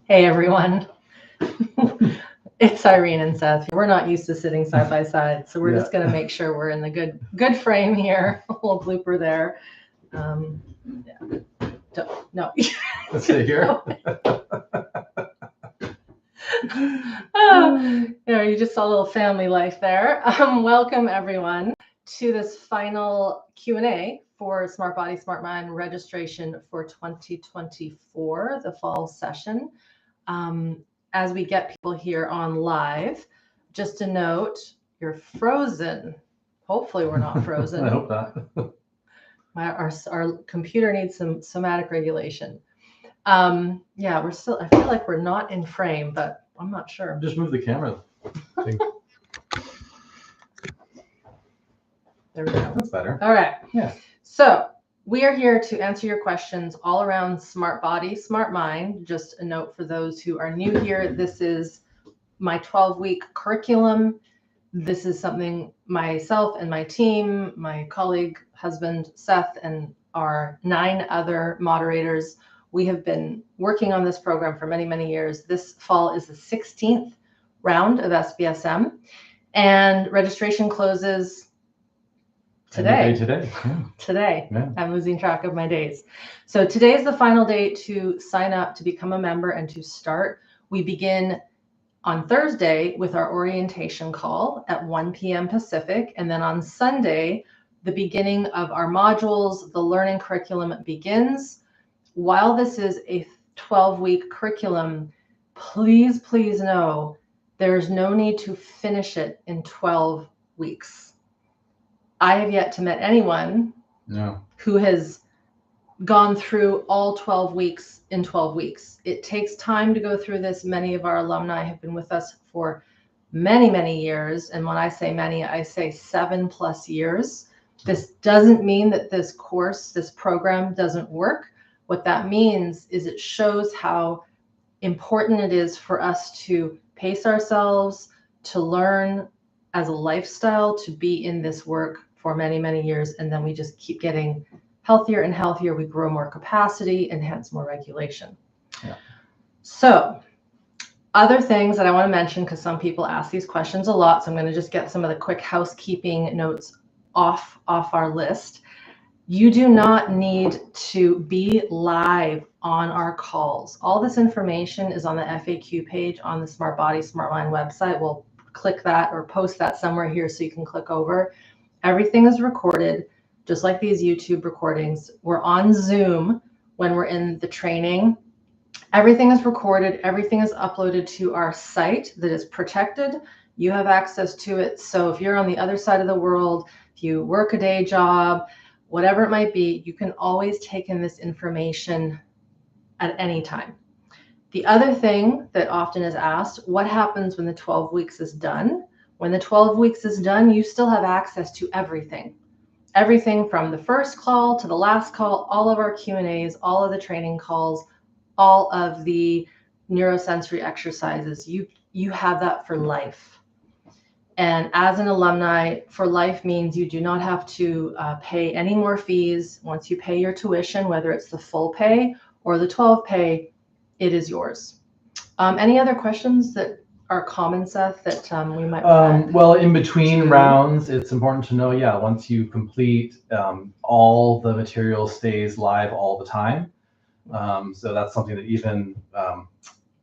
Hey everyone, it's Irene and Seth. We're not used to sitting side by side, so we're just going to make sure we're in the good frame here. A little blooper there. No. Let's sit here. You just saw a little family life there. Welcome everyone to this final Q&A for SmartBody SmartMind registration for 2024, the fall session. As we get people here on live, just a note, you're frozen. Hopefully we're not frozen. I hope not. Our computer needs some somatic regulation. We're still, I feel like we're not in frame, but I'm not sure. Just move the camera. There we go. That's better. All right. Yeah. So we are here to answer your questions all around SmartBody SmartMind. Just a note for those who are new here, this is my 12-week curriculum. This is something myself and my team, my colleague, husband, Seth, and our 9 other moderators, we have been working on this program for many, many years. This fall is the 16th round of SBSM, and registration closes today. Today. Yeah. I'm losing track of my days. So today is the final day to sign up to become a member and to start. We begin on Thursday with our orientation call at 1 p.m. Pacific. And then on Sunday, the beginning of our modules, the learning curriculum begins. While this is a 12-week curriculum, please know there's no need to finish it in 12 weeks. I have yet to meet anyone who has gone through all 12 weeks in 12 weeks. It takes time to go through this. Many of our alumni have been with us for many, many years. And when I say many, I say 7+ years. This doesn't mean that this course, this program doesn't work. What that means is it shows how important it is for us to pace ourselves, to learn as a lifestyle, to be in this work for many, many years. And then we just keep getting healthier and healthier. We grow more capacity and hence more regulation. Yeah. So other things that I want to mention, because some people ask these questions a lot, so I'm going to just get some of the quick housekeeping notes off our list. You do not need to be live on our calls. All this information is on the FAQ page on the SmartBody SmartMind website. We'll click that or post that somewhere here so you can click over. Everything is recorded, just like these YouTube recordings. We're on Zoom when we're in the training. Everything is recorded. Everything is uploaded to our site that is protected. You have access to it. So if you're on the other side of the world, if you work a day job, whatever it might be, you can always take in this information at any time. The other thing that often is asked, what happens when the 12 weeks is done? When the 12 weeks is done, you still have access to everything. Everything from the first call to the last call, all of our Q&As, all of the training calls, all of the neurosensory exercises. You have that for life. And as an alumni, for life means you do not have to pay any more fees. Once you pay your tuition, whether it's the full pay or the 12 pay, it is yours. Any other questions that are common, Seth, that we might well, in between rounds, it's important to know, once you complete, all the material stays live all the time. So that's something that even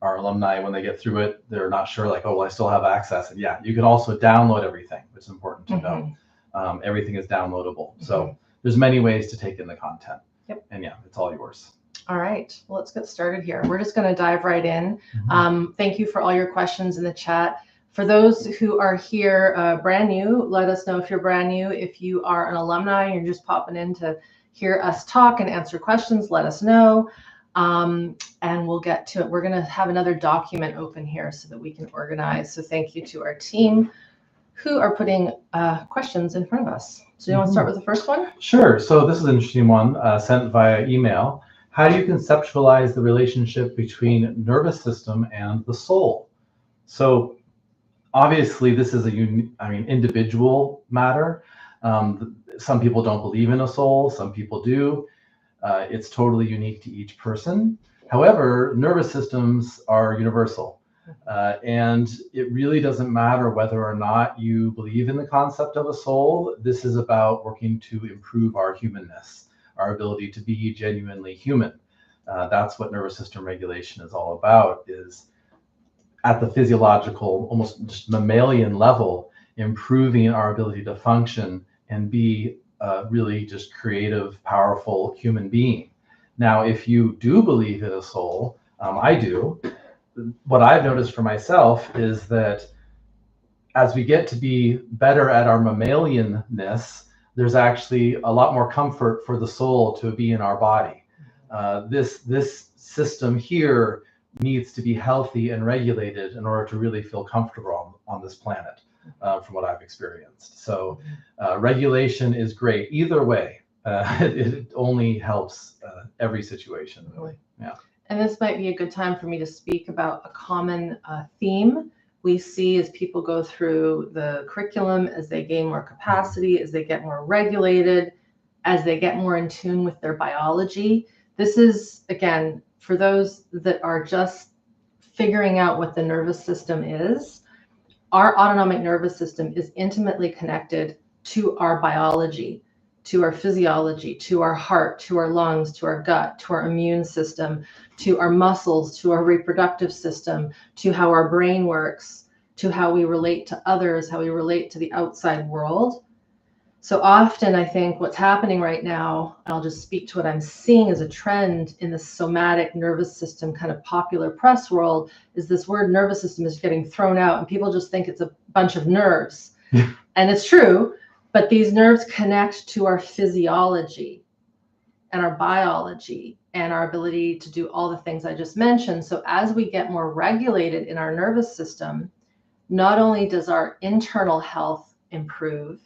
our alumni, when they get through it, they're not sure, like, oh, well, I still have access. And you can also download everything, which is important to know. Everything is downloadable. So there's many ways to take in the content. Yep. And it's all yours. All right, well, let's get started here. We're just going to dive right in. Thank you for all your questions in the chat. For those who are here brand new, let us know if you're brand new. If you are an alumni and you're just popping in to hear us talk and answer questions, let us know. And we'll get to it. We're going to have another document open here so that we can organize. So thank you to our team who are putting questions in front of us. So you want to start with the first one? Sure. So this is an interesting one sent via email. How do you conceptualize the relationship between nervous system and the soul? So obviously this is individual matter. Some people don't believe in a soul, some people do. It's totally unique to each person. However, nervous systems are universal. And it really doesn't matter whether or not you believe in the concept of a soul. This is about working to improve our humanness, our ability to be genuinely human. That's what nervous system regulation is all about, is at the physiological, almost just mammalian level, improving our ability to function and be really just creative, powerful human being. Now, if you do believe in a soul, I do, what I've noticed for myself is that as we get to be better at our mammalianness, there's actually a lot more comfort for the soul to be in our body. This system here needs to be healthy and regulated in order to really feel comfortable on this planet, from what I've experienced. So regulation is great either way. It only helps every situation, really. Yeah. And this might be a good time for me to speak about a common theme we see as people go through the curriculum, as they gain more capacity, as they get more regulated, as they get more in tune with their biology. This is, again, for those that are just figuring out what the nervous system is, our autonomic nervous system is intimately connected to our biology, to our physiology, to our heart, to our lungs, to our gut, to our immune system, to our muscles, to our reproductive system, to how our brain works, to how we relate to others, how we relate to the outside world. So often I think what's happening right now, and I'll just speak to what I'm seeing as a trend in the somatic nervous system kind of popular press world, is this word nervous system is getting thrown out and people just think it's a bunch of nerves. And it's true. But these nerves connect to our physiology and our biology and our ability to do all the things I just mentioned. So as we get more regulated in our nervous system, not only does our internal health improve,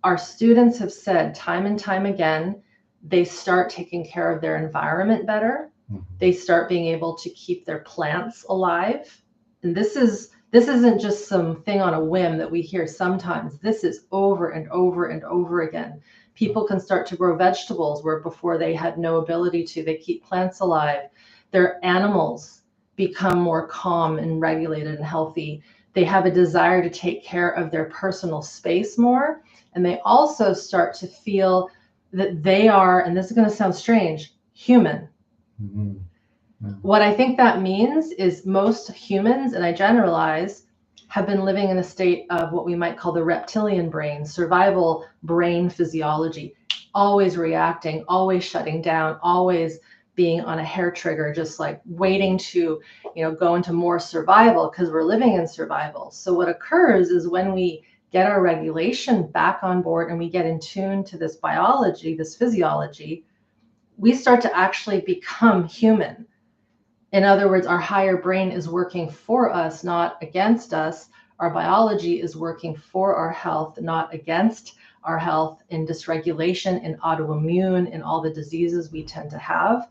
our students have said time and time again, they start taking care of their environment better. They start being able to keep their plants alive. And this isn't just some thing on a whim that we hear sometimes. This is over and over and over again. People can start to grow vegetables where before they had no ability to. They keep plants alive. Their animals become more calm and regulated and healthy. They have a desire to take care of their personal space more. And they also start to feel that they are, and this is going to sound strange, human. Mm-hmm. What I think that means is most humans, and I generalize, have been living in a state of what we might call the reptilian brain, survival brain physiology, always reacting, always shutting down, always being on a hair trigger, just like waiting to, go into more survival because we're living in survival. So what occurs is when we get our regulation back on board and we get in tune to this biology, this physiology, we start to actually become human. In other words, our higher brain is working for us, not against us. Our biology is working for our health, not against our health, in dysregulation, in autoimmune, in all the diseases we tend to have.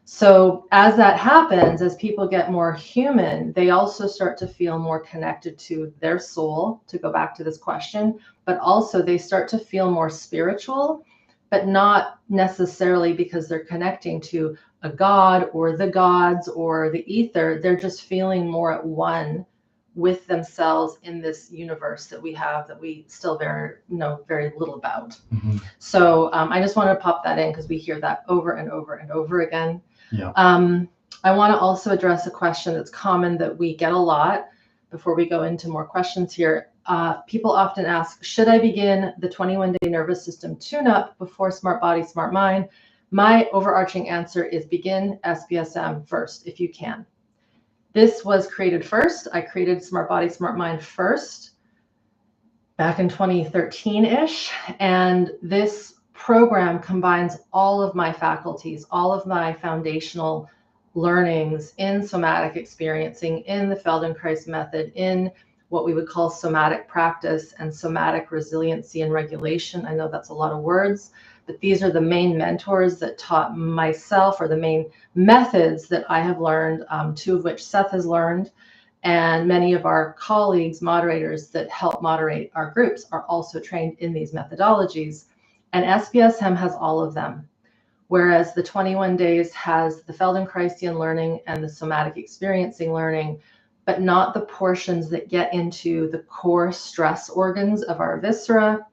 So as that happens, as people get more human, they also start to feel more connected to their soul, to go back to this question, but also they start to feel more spiritual, but not necessarily because they're connecting to a god or the gods or the ether. They're just feeling more at one with themselves in this universe that we have, that we still know very little about. Mm-hmm. So I just want to pop that in because we hear that over and over and over again. Yeah. I want to also address a question that's common that we get a lot before we go into more questions here. People often ask, should I begin the 21-day nervous system tune-up before SmartBody SmartMind? My overarching answer is begin SBSM first, if you can. This was created first. I created SmartBody SmartMind first back in 2013-ish. And this program combines all of my faculties, all of my foundational learnings in somatic experiencing, in the Feldenkrais method, in what we would call somatic practice and somatic resiliency and regulation. I know that's a lot of words, but these are the main mentors that taught myself, or the main methods that I have learned, two of which Seth has learned. And many of our colleagues, moderators that help moderate our groups, are also trained in these methodologies. And SBSM has all of them. whereas the 21 days has the Feldenkraisian learning and the somatic experiencing learning, but not the portions that get into the core stress organs of our viscera.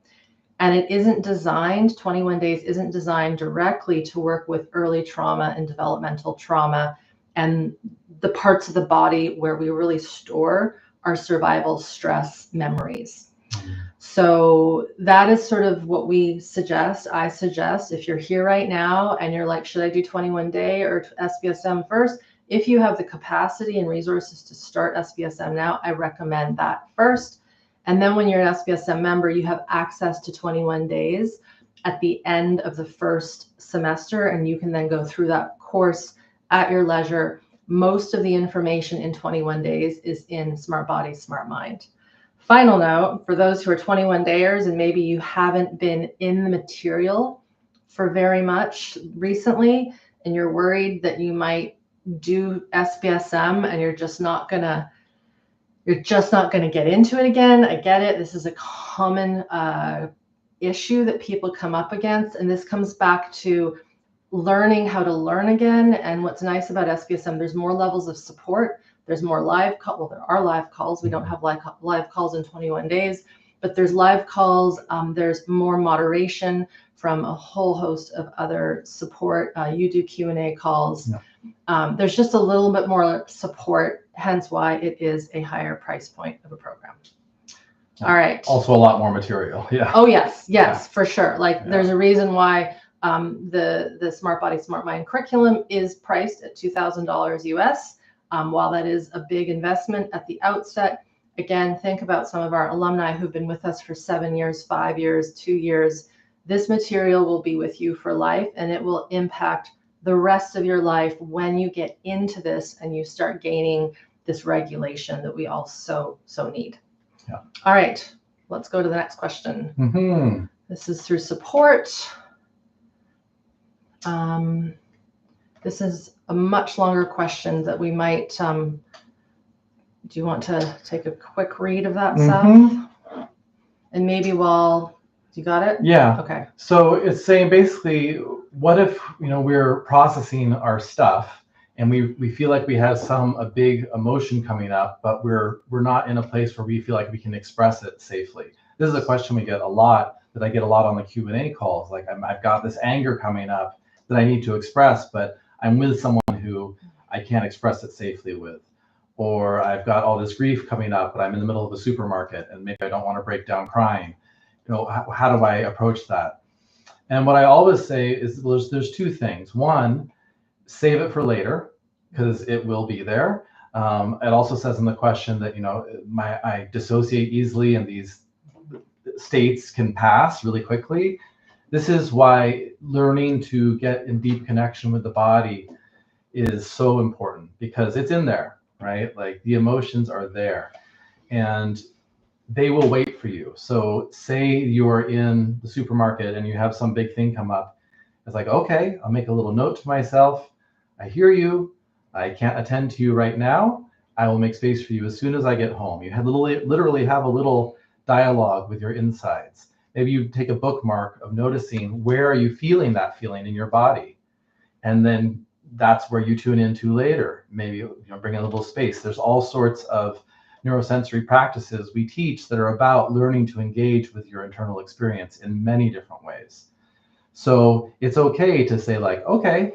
And it isn't designed, 21 days isn't designed directly to work with early trauma and developmental trauma and the parts of the body where we really store our survival stress memories. So that is sort of what we suggest. I suggest if you're here right now and you're like, should I do 21 day or SBSM first? If you have the capacity and resources to start SBSM now, I recommend that first. And then when you're an SBSM member, you have access to 21 days at the end of the first semester, and you can then go through that course at your leisure. Most of the information in 21 days is in SmartBody SmartMind. Final note, for those who are 21 dayers and maybe you haven't been in the material for very much recently, and you're worried that you might do SBSM and you're just not gonna get into it again. I get it. This is a common issue that people come up against. And this comes back to learning how to learn again. And what's nice about SBSM, there's more levels of support. There's more live calls. Well, there are live calls. We don't have live calls in 21 days, but there's live calls. There's more moderation from a whole host of other support. You do Q&A calls. Yeah. There's just a little bit more support, hence why it is a higher price point of a program. All right. Also a lot more material. Yeah. Oh, yes. Yes, yeah. For sure. Like there's a reason why the SmartBody SmartMind curriculum is priced at $2,000 US. While that is a big investment at the outset, again, think about some of our alumni who've been with us for 7 years, 5 years, 2 years. This material will be with you for life, and it will impact the rest of your life when you get into this and you start gaining this regulation that we all so need. Yeah. All right, let's go to the next question. Mm-hmm. This is through support. This is a much longer question that we might, do you want to take a quick read of that, mm-hmm. Seth? And maybe you got it? Yeah. Okay. So it's saying basically, what if, we're processing our stuff and we feel like we have a big emotion coming up, but we're not in a place where we feel like we can express it safely. This is a question we get a lot, that I get a lot on the Q&A calls. Like I've got this anger coming up that I need to express, but I'm with someone who I can't express it safely with. Or I've got all this grief coming up, but I'm in the middle of a supermarket and maybe I don't want to break down crying. How do I approach that? And what I always say is there's two things. One, save it for later, because it will be there. It also says in the question that, I dissociate easily and these states can pass really quickly. This is why learning to get in deep connection with the body is so important, because it's in there, right? Like the emotions are there and they will wait for you. So say you're in the supermarket and you have some big thing come up. It's like, okay, I'll make a little note to myself. I hear you. I can't attend to you right now. I will make space for you as soon as I get home. You literally have a little dialogue with your insides. Maybe you take a bookmark of noticing where are you feeling that feeling in your body. And then that's where you tune into later. Maybe bring a little space. There's all sorts of neurosensory practices we teach that are about learning to engage with your internal experience in many different ways. So it's okay to say like, okay,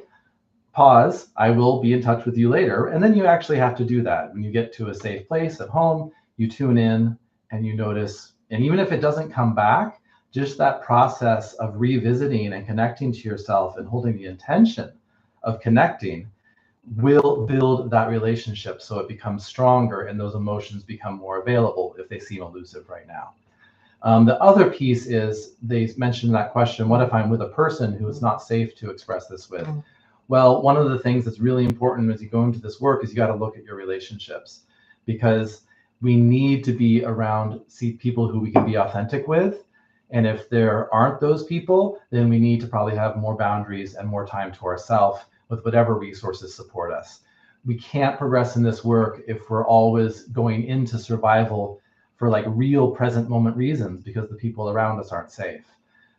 pause, I will be in touch with you later. And then you actually have to do that. When you get to a safe place at home, you tune in and you notice. And even if it doesn't come back, just that process of revisiting and connecting to yourself and holding the intention of connecting will build that relationship so it becomes stronger and those emotions become more available if they seem elusive right now. The other piece is they mentioned that question, what if I'm with a person who is not safe to express this with? Well, one of the things that's really important as you go into this work is you got to look at your relationships, because we need to be around people who we can be authentic with. And if there aren't those people, then we need to probably have more boundaries and more time to ourselves with whatever resources support us. We can't progress in this work if we're always going into survival for like real present moment reasons, because the people around us aren't safe.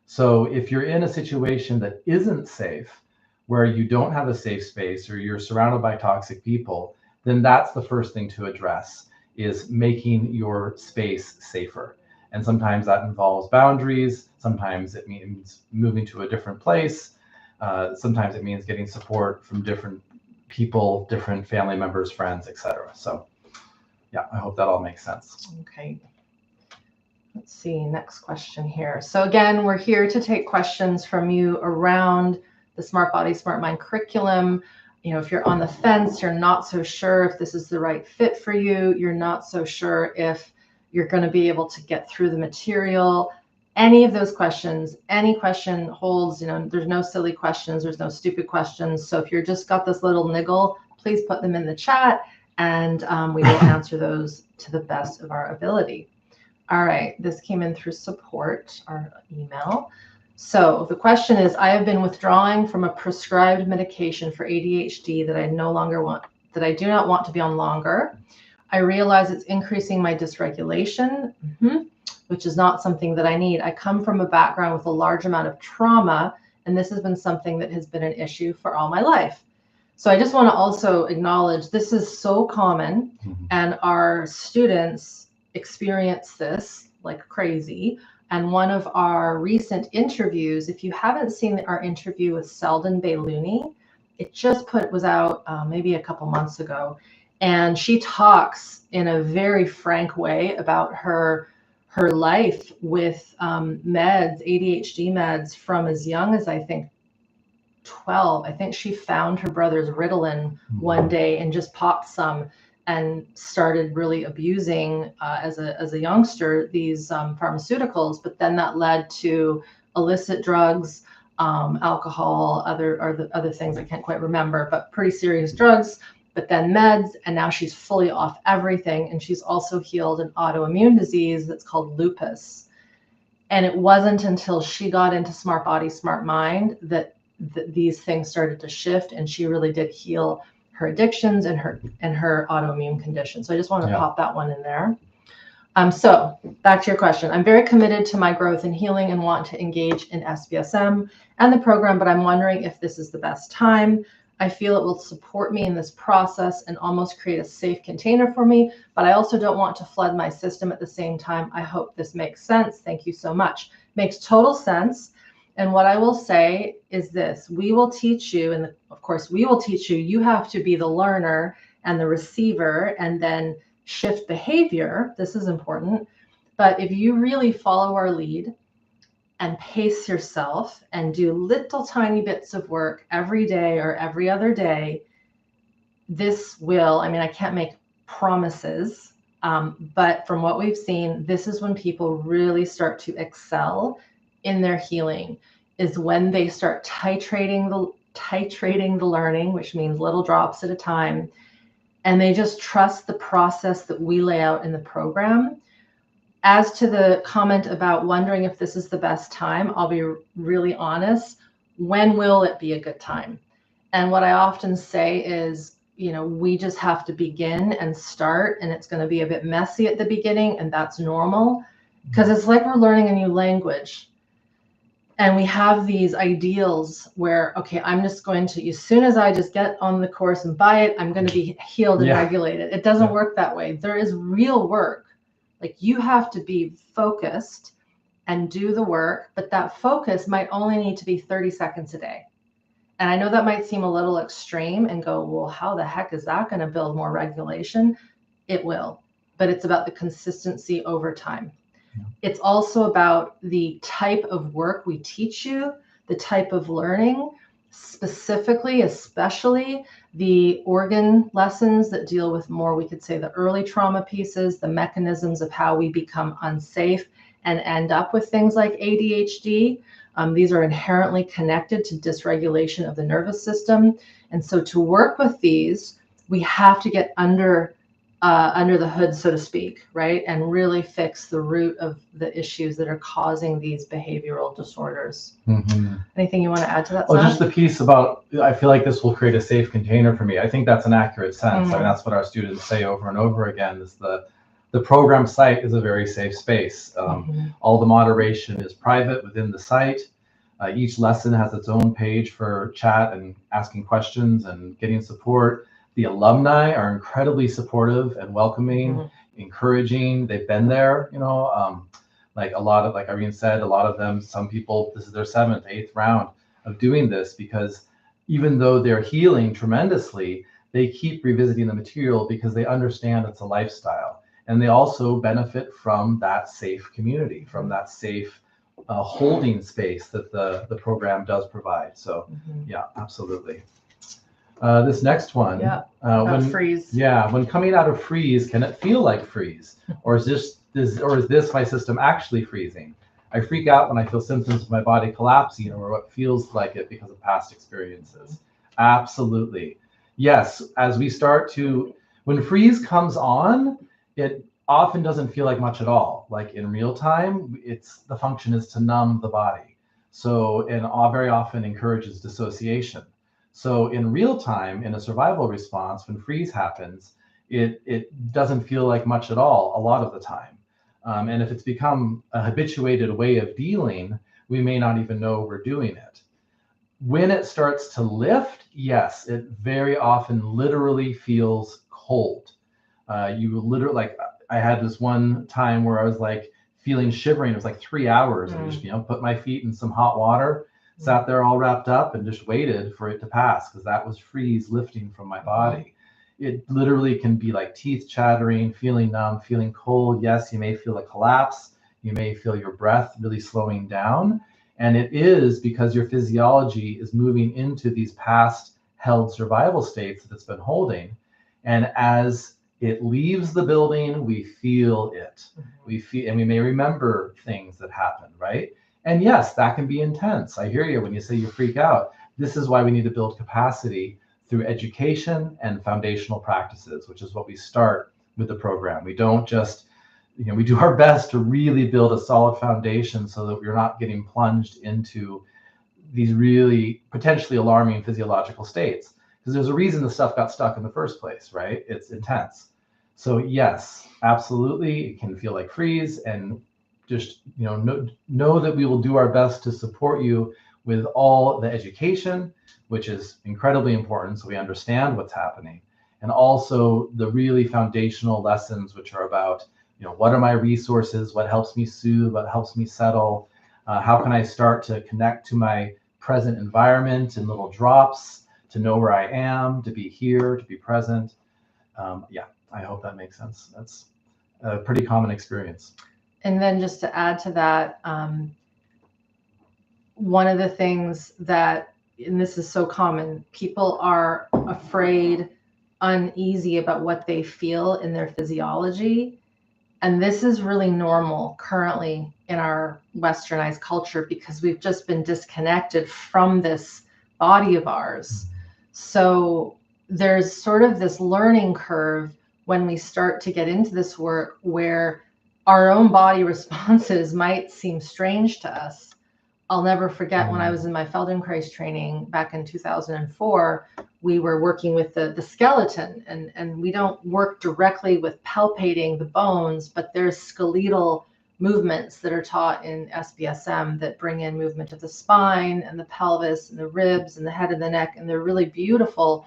So if you're in a situation that isn't safe, where you don't have a safe space or you're surrounded by toxic people, then that's the first thing to address, is making your space safer. And sometimes that involves boundaries. Sometimes it means moving to a different place. Sometimes it means getting support from different people, different family members, friends, etc. So yeah, I hope that all makes sense. Okay. Let's see, next question here. So again, we're here to take questions from you around the SmartBody SmartMind curriculum. You know, if you're on the fence, you're not so sure if this is the right fit for you, you're not so sure if you're going to be able to get through the material, any of those questions, any question holds, you know, there's no silly questions, there's no stupid questions. So if you're just got this little niggle, please put them in the chat, and we will answer those to the best of our ability. All right, this came in through support, our email. So the question is, I have been withdrawing from a prescribed medication for ADHD that I no longer want, that I do not want to be on longer. I realize it's increasing my dysregulation, which is not something that I need. I come from a background with a large amount of trauma, and this has been something that has been an issue for all my life. So I just want to also acknowledge this is so common, and our students experience this like crazy. And one of our recent interviews, if you haven't seen our interview with Selden Baylouni, it just was out maybe a couple months ago. And she talks in a very frank way about her life with meds, ADHD meds, from as young as I think 12. I think she found her brother's Ritalin one day and just popped some and started really abusing as a youngster these pharmaceuticals. But then that led to illicit drugs, alcohol, other things I can't quite remember, but pretty serious drugs. But then meds, and now she's fully off everything. And she's also healed an autoimmune disease that's called lupus. And it wasn't until she got into SmartBody SmartMind that these things started to shift, and she really did heal her addictions and her autoimmune condition. So I just want to pop that one in there. So back to your question. I'm very committed to my growth and healing and want to engage in SBSM and the program, but I'm wondering if this is the best time. I feel it will support me in this process and almost create a safe container for me, but I also don't want to flood my system at the same time. I hope this makes sense. Thank you so much. Makes total sense. And what I will say is this: we will teach you, and of course we will teach you, you have to be the learner and the receiver and then shift behavior. This is important. But if you really follow our lead and pace yourself and do little tiny bits of work every day or every other day, this will, I mean, I can't make promises, but from what we've seen, this is when people really start to excel in their healing, is when they start titrating the learning, which means little drops at a time, and they just trust the process that we lay out in the program. As to the comment about wondering if this is the best time, I'll be really honest. When will it be a good time? And what I often say is, you know, we just have to begin and start, and it's going to be a bit messy at the beginning, and that's normal, because it's like we're learning a new language. And we have these ideals where, okay, I'm just going to, as soon as I just get on the course and buy it, I'm going to be healed and regulated. It doesn't work that way. There is real work. Like, you have to be focused and do the work, but that focus might only need to be 30 seconds a day. And I know that might seem a little extreme and go, well, how the heck is that going to build more regulation? It will, but it's about the consistency over time. It's also about the type of work we teach you, the type of learning, specifically, especially the organ lessons that deal with more, we could say, the early trauma pieces, the mechanisms of how we become unsafe and end up with things like ADHD. These are inherently connected to dysregulation of the nervous system. And so to work with these, we have to get under the hood, so to speak, right? And really fix the root of the issues that are causing these behavioral disorders. Anything you want to add to that? Well, just the piece about, I feel like this will create a safe container for me. I think that's an accurate sense. I mean, that's what our students say over and over again, is the program site is a very safe space. All the moderation is private within the site. Each lesson has its own page for chat and asking questions and getting support. The alumni are incredibly supportive and welcoming, encouraging. They've been there, like a lot of, like Irene said, a lot of them, some people, this is their 7th, 8th round of doing this, because even though they're healing tremendously, they keep revisiting the material because they understand it's a lifestyle. And they also benefit from that safe community, from that safe holding space that the program does provide. So yeah, absolutely. This next one, when freeze. Yeah, when coming out of freeze, can it feel like freeze, or is this my system actually freezing? I freak out when I feel symptoms of my body collapsing or what feels like it because of past experiences. Absolutely. Yes, as we start to, when freeze comes on, it often doesn't feel like much at all. Like in real time, the function is to numb the body. So, and very often encourages dissociation. So in real time, in a survival response, when freeze happens, it doesn't feel like much at all a lot of the time. And if it's become a habituated way of dealing, we may not even know we're doing it. When it starts to lift, yes, it very often literally feels cold. You literally, like I had this one time where I was like feeling shivering. It was like 3 hours. I just, put my feet in some hot water, sat there all wrapped up and just waited for it to pass, because that was freeze lifting from my body. It literally can be like teeth chattering, feeling numb, feeling cold. Yes, you may feel a collapse. You may feel your breath really slowing down. And it is because your physiology is moving into these past held survival states that it's been holding. And as it leaves the building, we feel it. We feel, and we may remember things that happened, right? And yes, that can be intense. I hear you when you say you freak out. This is why we need to build capacity through education and foundational practices, which is what we start with the program. We don't just, we do our best to really build a solid foundation so that we're not getting plunged into these really potentially alarming physiological states. Because there's a reason the stuff got stuck in the first place, right? It's intense. So yes, absolutely, it can feel like freeze, and just know that we will do our best to support you with all the education, which is incredibly important so we understand what's happening, and also the really foundational lessons, which are about, what are my resources, what helps me soothe, what helps me settle, how can I start to connect to my present environment in little drops, to know where I am, to be here, to be present. Yeah, I hope that makes sense. That's a pretty common experience. And then just to add to that, one of the things that, and this is so common, people are afraid, uneasy about what they feel in their physiology. And this is really normal currently in our westernized culture, because we've just been disconnected from this body of ours. So there's sort of this learning curve when we start to get into this work where our own body responses might seem strange to us. I'll never forget when I was in my Feldenkrais training back in 2004, we were working with the skeleton, and we don't work directly with palpating the bones, but there's skeletal movements that are taught in SBSM that bring in movement of the spine and the pelvis and the ribs and the head and the neck. And they're really beautiful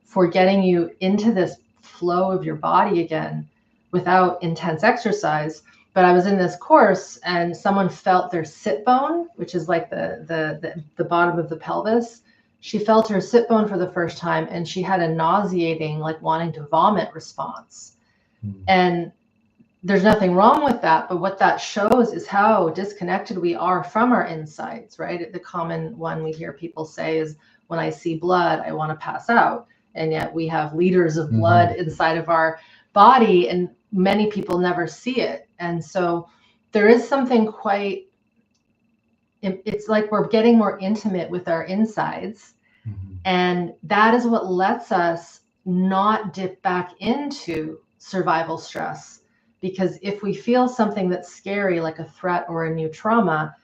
for getting you into this flow of your body again without intense exercise. But I was in this course and someone felt their sit bone, which is like the bottom of the pelvis. She felt her sit bone for the first time, and she had a nauseating, like wanting to vomit response. And there's nothing wrong with that, but what that shows is how disconnected we are from our insides, right? The common one we hear people say is, when I see blood, I want to pass out. And yet we have liters of blood inside of our body, and many people never see it. And so there is something quite, it's like we're getting more intimate with our insides. And that is what lets us not dip back into survival stress. Because if we feel something that's scary, like a threat or a new trauma,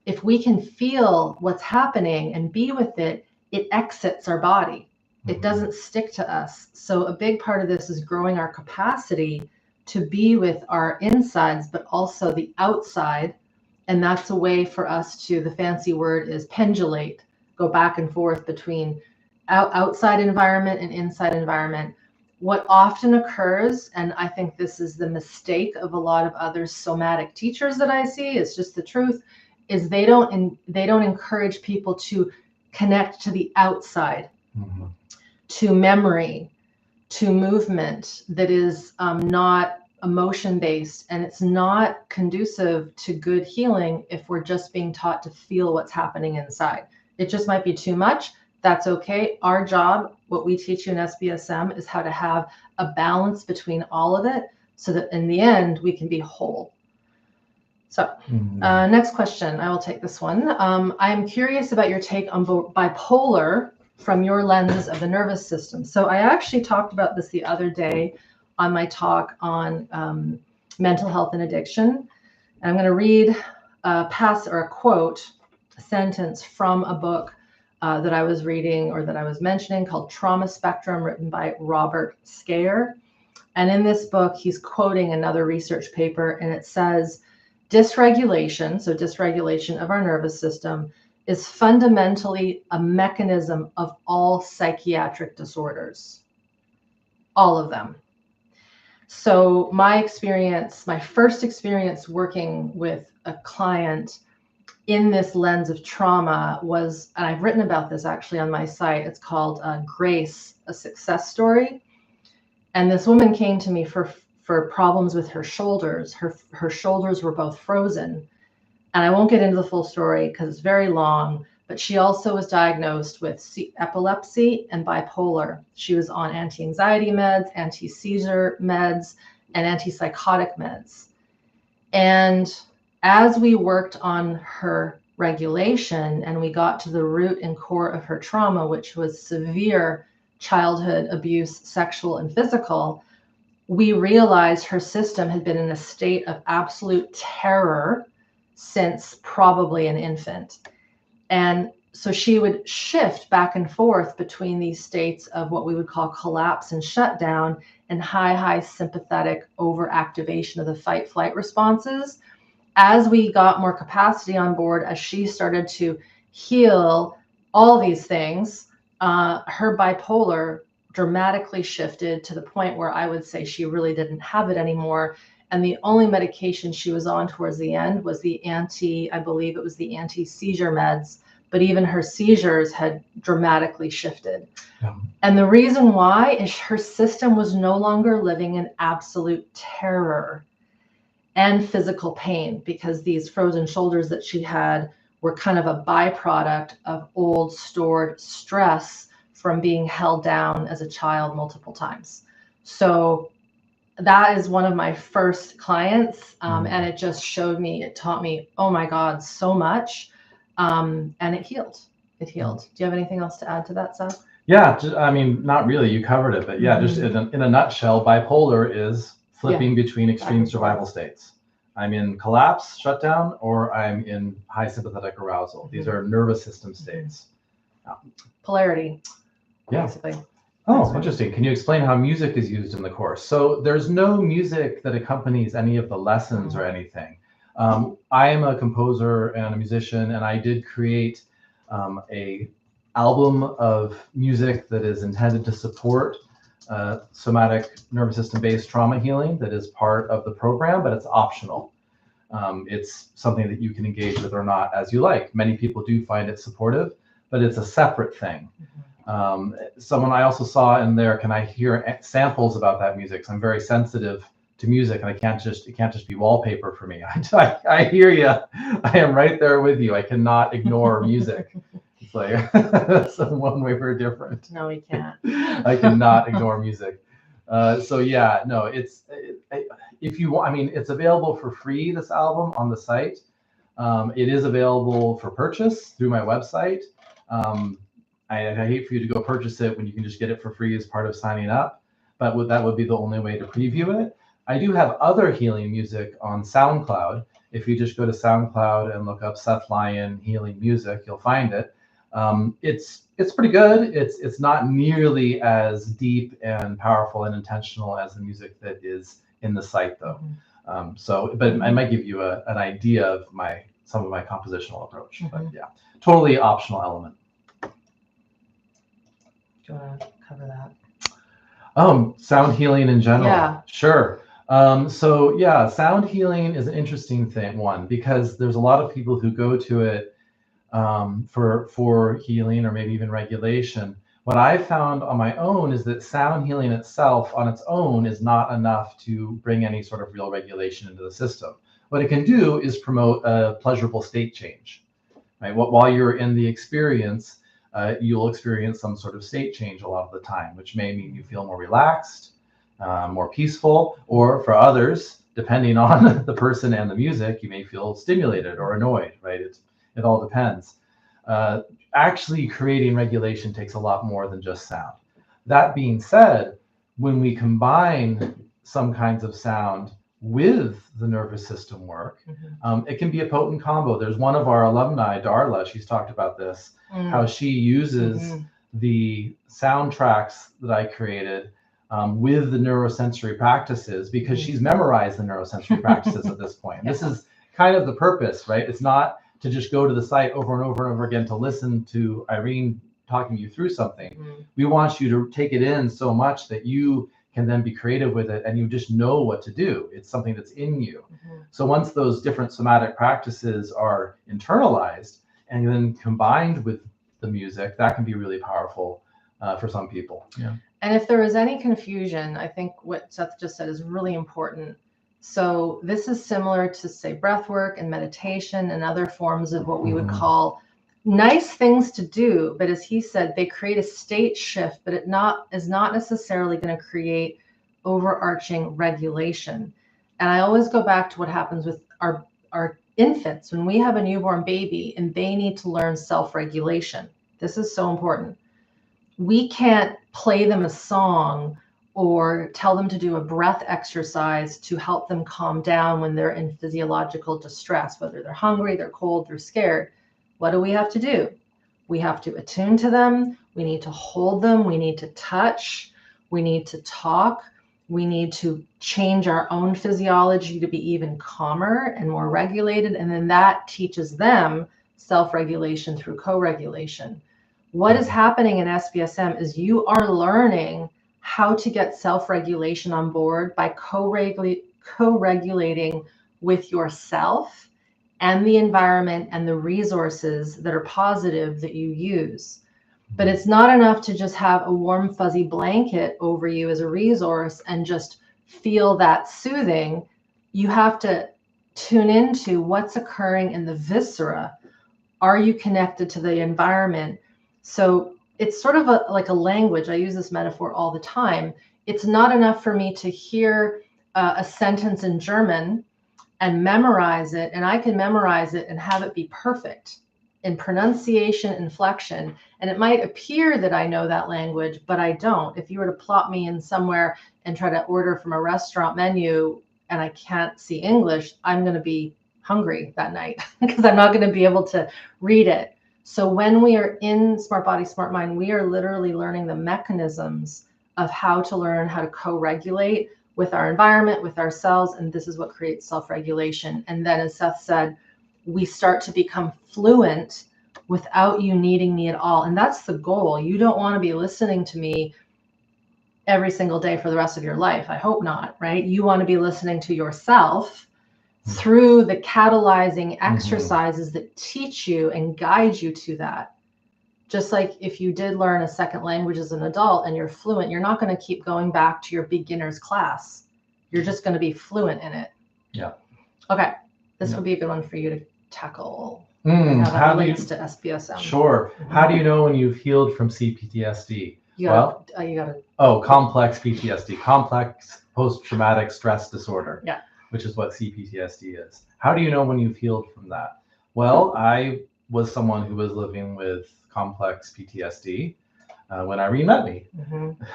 if we can feel what's happening and be with it, it exits our body. It doesn't stick to us. So a big part of this is growing our capacity to be with our insides, but also the outside, And that's a way for us to, the fancy word is pendulate, go back and forth between outside environment and inside environment. What often occurs, and I think this is the mistake of a lot of other somatic teachers that I see, it's just the truth, is they don't encourage people to connect to the outside, to memory, to movement that is not emotion-based, and it's not conducive to good healing if we're just being taught to feel what's happening inside. It just might be too much. That's okay. Our job, what we teach you in SBSM, is how to have a balance between all of it so that in the end, we can be whole. So next question, I will take this one. I am curious about your take on bipolar from your lens of the nervous system. So I actually talked about this the other day on my talk on mental health and addiction. And I'm going to read a quote, a sentence from a book that I was reading, or that I was mentioning, called Trauma Spectrum, written by Robert Scaer. And in this book, he's quoting another research paper, and it says, dysregulation, so dysregulation of our nervous system, is fundamentally a mechanism of all psychiatric disorders. All of them. So my first experience working with a client in this lens of trauma was, and I've written about this actually on my site, it's called Grace, a Success Story. And this woman came to me for problems with her shoulders. Her shoulders were both frozen. And I won't get into the full story because it's very long, but she also was diagnosed with epilepsy and bipolar. She was on anti-anxiety meds, anti-seizure meds, and antipsychotic meds. And as we worked on her regulation and we got to the root and core of her trauma, which was severe childhood abuse, sexual and physical, we realized her system had been in a state of absolute terror since probably an infant. And so she would shift back and forth between these states of what we would call collapse and shutdown, and high sympathetic overactivation of the fight-flight responses. As we got more capacity on board, as she started to heal all these things, her bipolar dramatically shifted to the point where I would say she really didn't have it anymore. And the only medication she was on towards the end was I believe it was the anti-seizure meds, but even her seizures had dramatically shifted. Yeah. And the reason why is her system was no longer living in absolute terror and physical pain, because these frozen shoulders that she had were kind of a byproduct of old stored stress from being held down as a child multiple times. So that is one of my first clients. And it just it taught me, oh my God, so much. And it healed. Do you have anything else to add to that, Seth? Yeah, I mean, not really, you covered it, but yeah, just in a nutshell, bipolar is flipping between extreme survival states. I'm in collapse, shutdown, or I'm in high sympathetic arousal. These are nervous system states. Polarity. Yeah. Basically. Oh, interesting. Can you explain how music is used in the course? So there's no music that accompanies any of the lessons or anything. I am a composer and a musician, and I did create a album of music that is intended to support somatic nervous system based trauma healing that is part of the program, but it's optional. It's something that you can engage with or not as you like. Many people do find it supportive, but it's a separate thing. Someone I also saw in there, can I hear samples about that music? So I'm very sensitive to music, and it can't just be wallpaper for me. I hear you. I am right there with you. I cannot ignore music. It's like that's one way we're different. No, we can't. I cannot ignore music. So yeah, no, if you want, I mean, it's available for free, this album, on the site. It is available for purchase through my website. I hate for you to go purchase it when you can just get it for free as part of signing up, but that would be the only way to preview it. I do have other healing music on SoundCloud. If you just go to SoundCloud and look up Seth Lyon healing music, you'll find it. It's pretty good. It's not nearly as deep and powerful and intentional as the music that is in the site, though. But I might give you an idea of my some of my compositional approach. But yeah, totally optional element. Do you want to cover that? Sound healing in general. Yeah. Sure. So yeah, sound healing is an interesting one because there's a lot of people who go to it for healing or maybe even regulation. What I found on my own is that sound healing itself on its own is not enough to bring any sort of real regulation into the system. What it can do is promote a pleasurable state change, right? While you're in the experience, you'll experience some sort of state change a lot of the time, which may mean you feel more relaxed, more peaceful, or for others, depending on the person and the music, you may feel stimulated or annoyed, right? It all depends. Actually creating regulation takes a lot more than just sound. That being said, when we combine some kinds of sound with the nervous system work, it can be a potent combo. There's one of our alumni, Darla, she's talked about this, how she uses the soundtracks that I created with the neurosensory practices, because she's memorized the neurosensory practices at this point. This is kind of the purpose, right? It's not to just go to the site over and over and over again to listen to Irene talking you through something. We want you to take it in so much that you can then be creative with it and you just know what to do. It's something that's in you. So once those different somatic practices are internalized and then combined with the music, that can be really powerful for some people. Yeah. And if there is any confusion, I think what Seth just said is really important. So this is similar to, say, breath work and meditation and other forms of what we would call nice things to do. But as he said, they create a state shift, but it is not necessarily going to create overarching regulation. And I always go back to what happens with our infants when we have a newborn baby and they need to learn self-regulation. This is so important. We can't play them a song or tell them to do a breath exercise to help them calm down when they're in physiological distress, whether they're hungry, they're cold, they're scared. What do? We have to attune to them. We need to hold them. We need to touch. We need to talk. We need to change our own physiology to be even calmer and more regulated. And then that teaches them self-regulation through co-regulation. What is happening in SBSM is you are learning how to get self-regulation on board by co-regulating with yourself and the environment and the resources that are positive that you use. But it's not enough to just have a warm, fuzzy blanket over you as a resource and just feel that soothing. You have to tune into what's occurring in the viscera. Are you connected to the environment? So it's sort of like a language. I use this metaphor all the time. It's not enough for me to hear a sentence in German and memorize it, and I can memorize it and have it be perfect in pronunciation, inflection, and it might appear that I know that language, but I don't. If you were to plop me in somewhere and try to order from a restaurant menu and I can't see English, I'm going to be hungry that night because I'm not going to be able to read it. So when we are in SmartBody SmartMind, we are literally learning the mechanisms of how to learn how to co-regulate with our environment, with ourselves, and this is what creates self-regulation. And then, as Seth said, we start to become fluent without you needing me at all. And that's the goal. You don't want to be listening to me every single day for the rest of your life. I hope not, right? You want to be listening to yourself through the catalyzing exercises that teach you and guide you to that. Just like if you did learn a second language as an adult and you're fluent, you're not going to keep going back to your beginner's class. You're just going to be fluent in it. Yeah. Okay. This would be a good one for you to tackle. How that relates to SBSM. Sure. How do you know when you've healed from CPTSD? You gotta. Complex PTSD, complex post-traumatic stress disorder. Yeah. Which is what CPTSD is. How do you know when you've healed from that? Well, I was someone who was living with complex PTSD when Irene met me.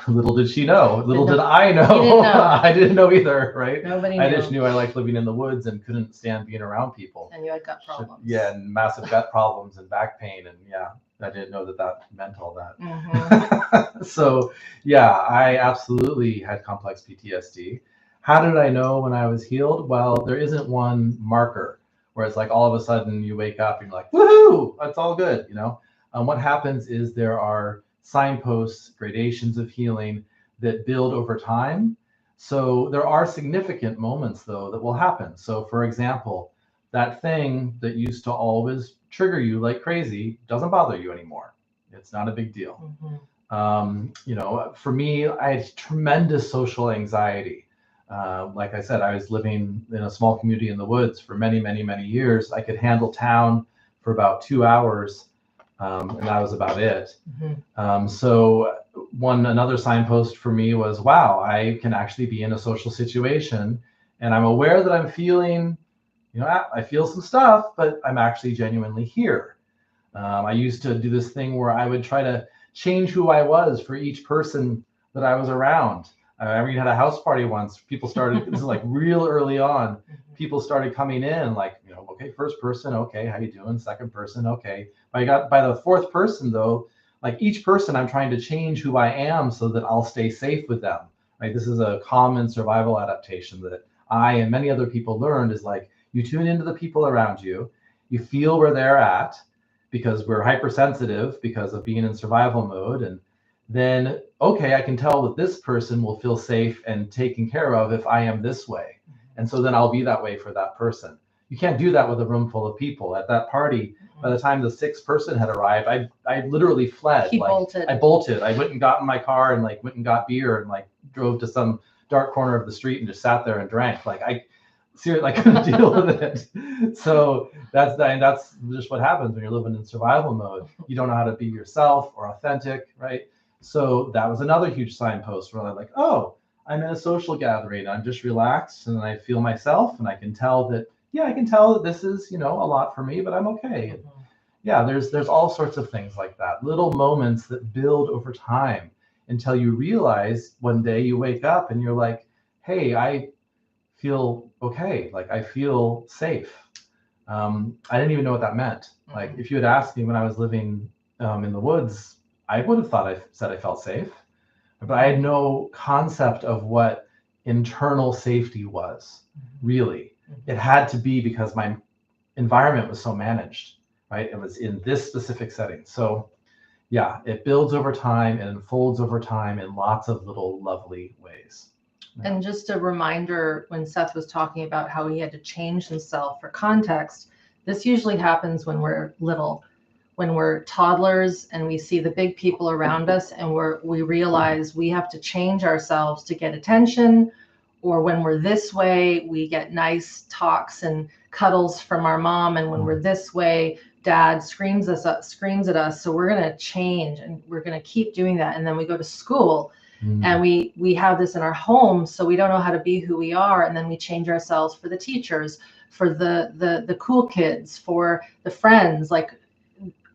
Little did she know. Little did I know. You didn't know. I didn't know either, right? Nobody knew. I just knew I liked living in the woods and couldn't stand being around people. And you had gut problems. Yeah, and massive gut problems and back pain. And yeah, I didn't know that meant all that. So yeah, I absolutely had complex PTSD. How did I know when I was healed? Well, there isn't one marker. where it's like all of a sudden you wake up and you're like, woohoo, it's all good, you know. What happens is there are signposts, gradations of healing that build over time. So there are significant moments, though, that will happen. So, for example, that thing that used to always trigger you like crazy doesn't bother you anymore. It's not a big deal. You know, for me, I had tremendous social anxiety. Like I said, I was living in a small community in the woods for many, many, many years. I could handle town for about 2 hours, and that was about it. So another signpost for me was, wow, I can actually be in a social situation, and I'm aware that I'm feeling, you know, I feel some stuff, but I'm actually genuinely here. I used to do this thing where I would try to change who I was for each person that I was around. I remember had a house party once. People started, this is like real early on, people started coming in like, you know, okay, first person, okay, how you doing? Second person, okay. By the fourth person though, like each person I'm trying to change who I am so that I'll stay safe with them, right? This is a common survival adaptation that I and many other people learned, is like, you tune into the people around you, you feel where they're at, because we're hypersensitive because of being in survival mode. And then, okay, I can tell that this person will feel safe and taken care of if I am this way. And so then I'll be that way for that person. You can't do that with a room full of people. At that party, by the time the sixth person had arrived, I literally fled. I bolted. I went and got in my car and like went and got beer and like drove to some dark corner of the street and just sat there and drank. Like seriously, I couldn't deal with it. So that's just what happens when you're living in survival mode. You don't know how to be yourself or authentic, right? So that was another huge signpost where I'm like, oh, I'm in a social gathering. I'm just relaxed and I feel myself, and I can tell that, yeah, I can tell that this is, you know, a lot for me, but I'm okay. And yeah, there's all sorts of things like that, little moments that build over time until you realize one day you wake up and you're like, hey, I feel okay. Like I feel safe. I didn't even know what that meant. Like if you had asked me when I was living in the woods, I would have thought I said I felt safe, but I had no concept of what internal safety was, really. It had to be because my environment was so managed, right? It was in this specific setting. So yeah, it builds over time and unfolds over time in lots of little lovely ways. And just a reminder, when Seth was talking about how he had to change himself for context, this usually happens when we're little, when we're toddlers and we see the big people around us and we realize we have to change ourselves to get attention, or when we're this way, we get nice talks and cuddles from our mom, and when we're this way, dad screams at us. So we're going to change and we're going to keep doing that. And then we go to school and we have this in our home, so we don't know how to be who we are, and then we change ourselves for the teachers, for the cool kids, for the friends. Like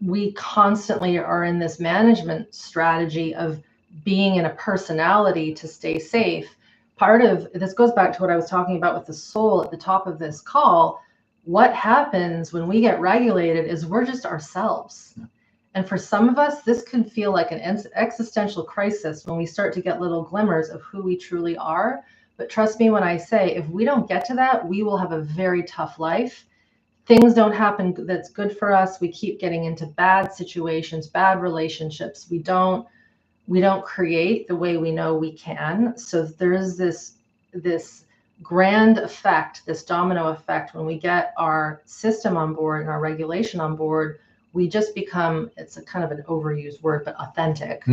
we constantly are in this management strategy of being in a personality to stay safe. Part of this goes back to what I was talking about with the soul at the top of this call. What happens when we get regulated is we're just ourselves. And for some of us, this can feel like an existential crisis when we start to get little glimmers of who we truly are. But trust me when I say, if we don't get to that, we will have a very tough life. Things don't happen that's good for us. We keep getting into bad situations, bad relationships. We don't create the way we know we can. So there is this grand effect, this domino effect. When we get our system on board and our regulation on board, we just become, it's a kind of an overused word, but authentic,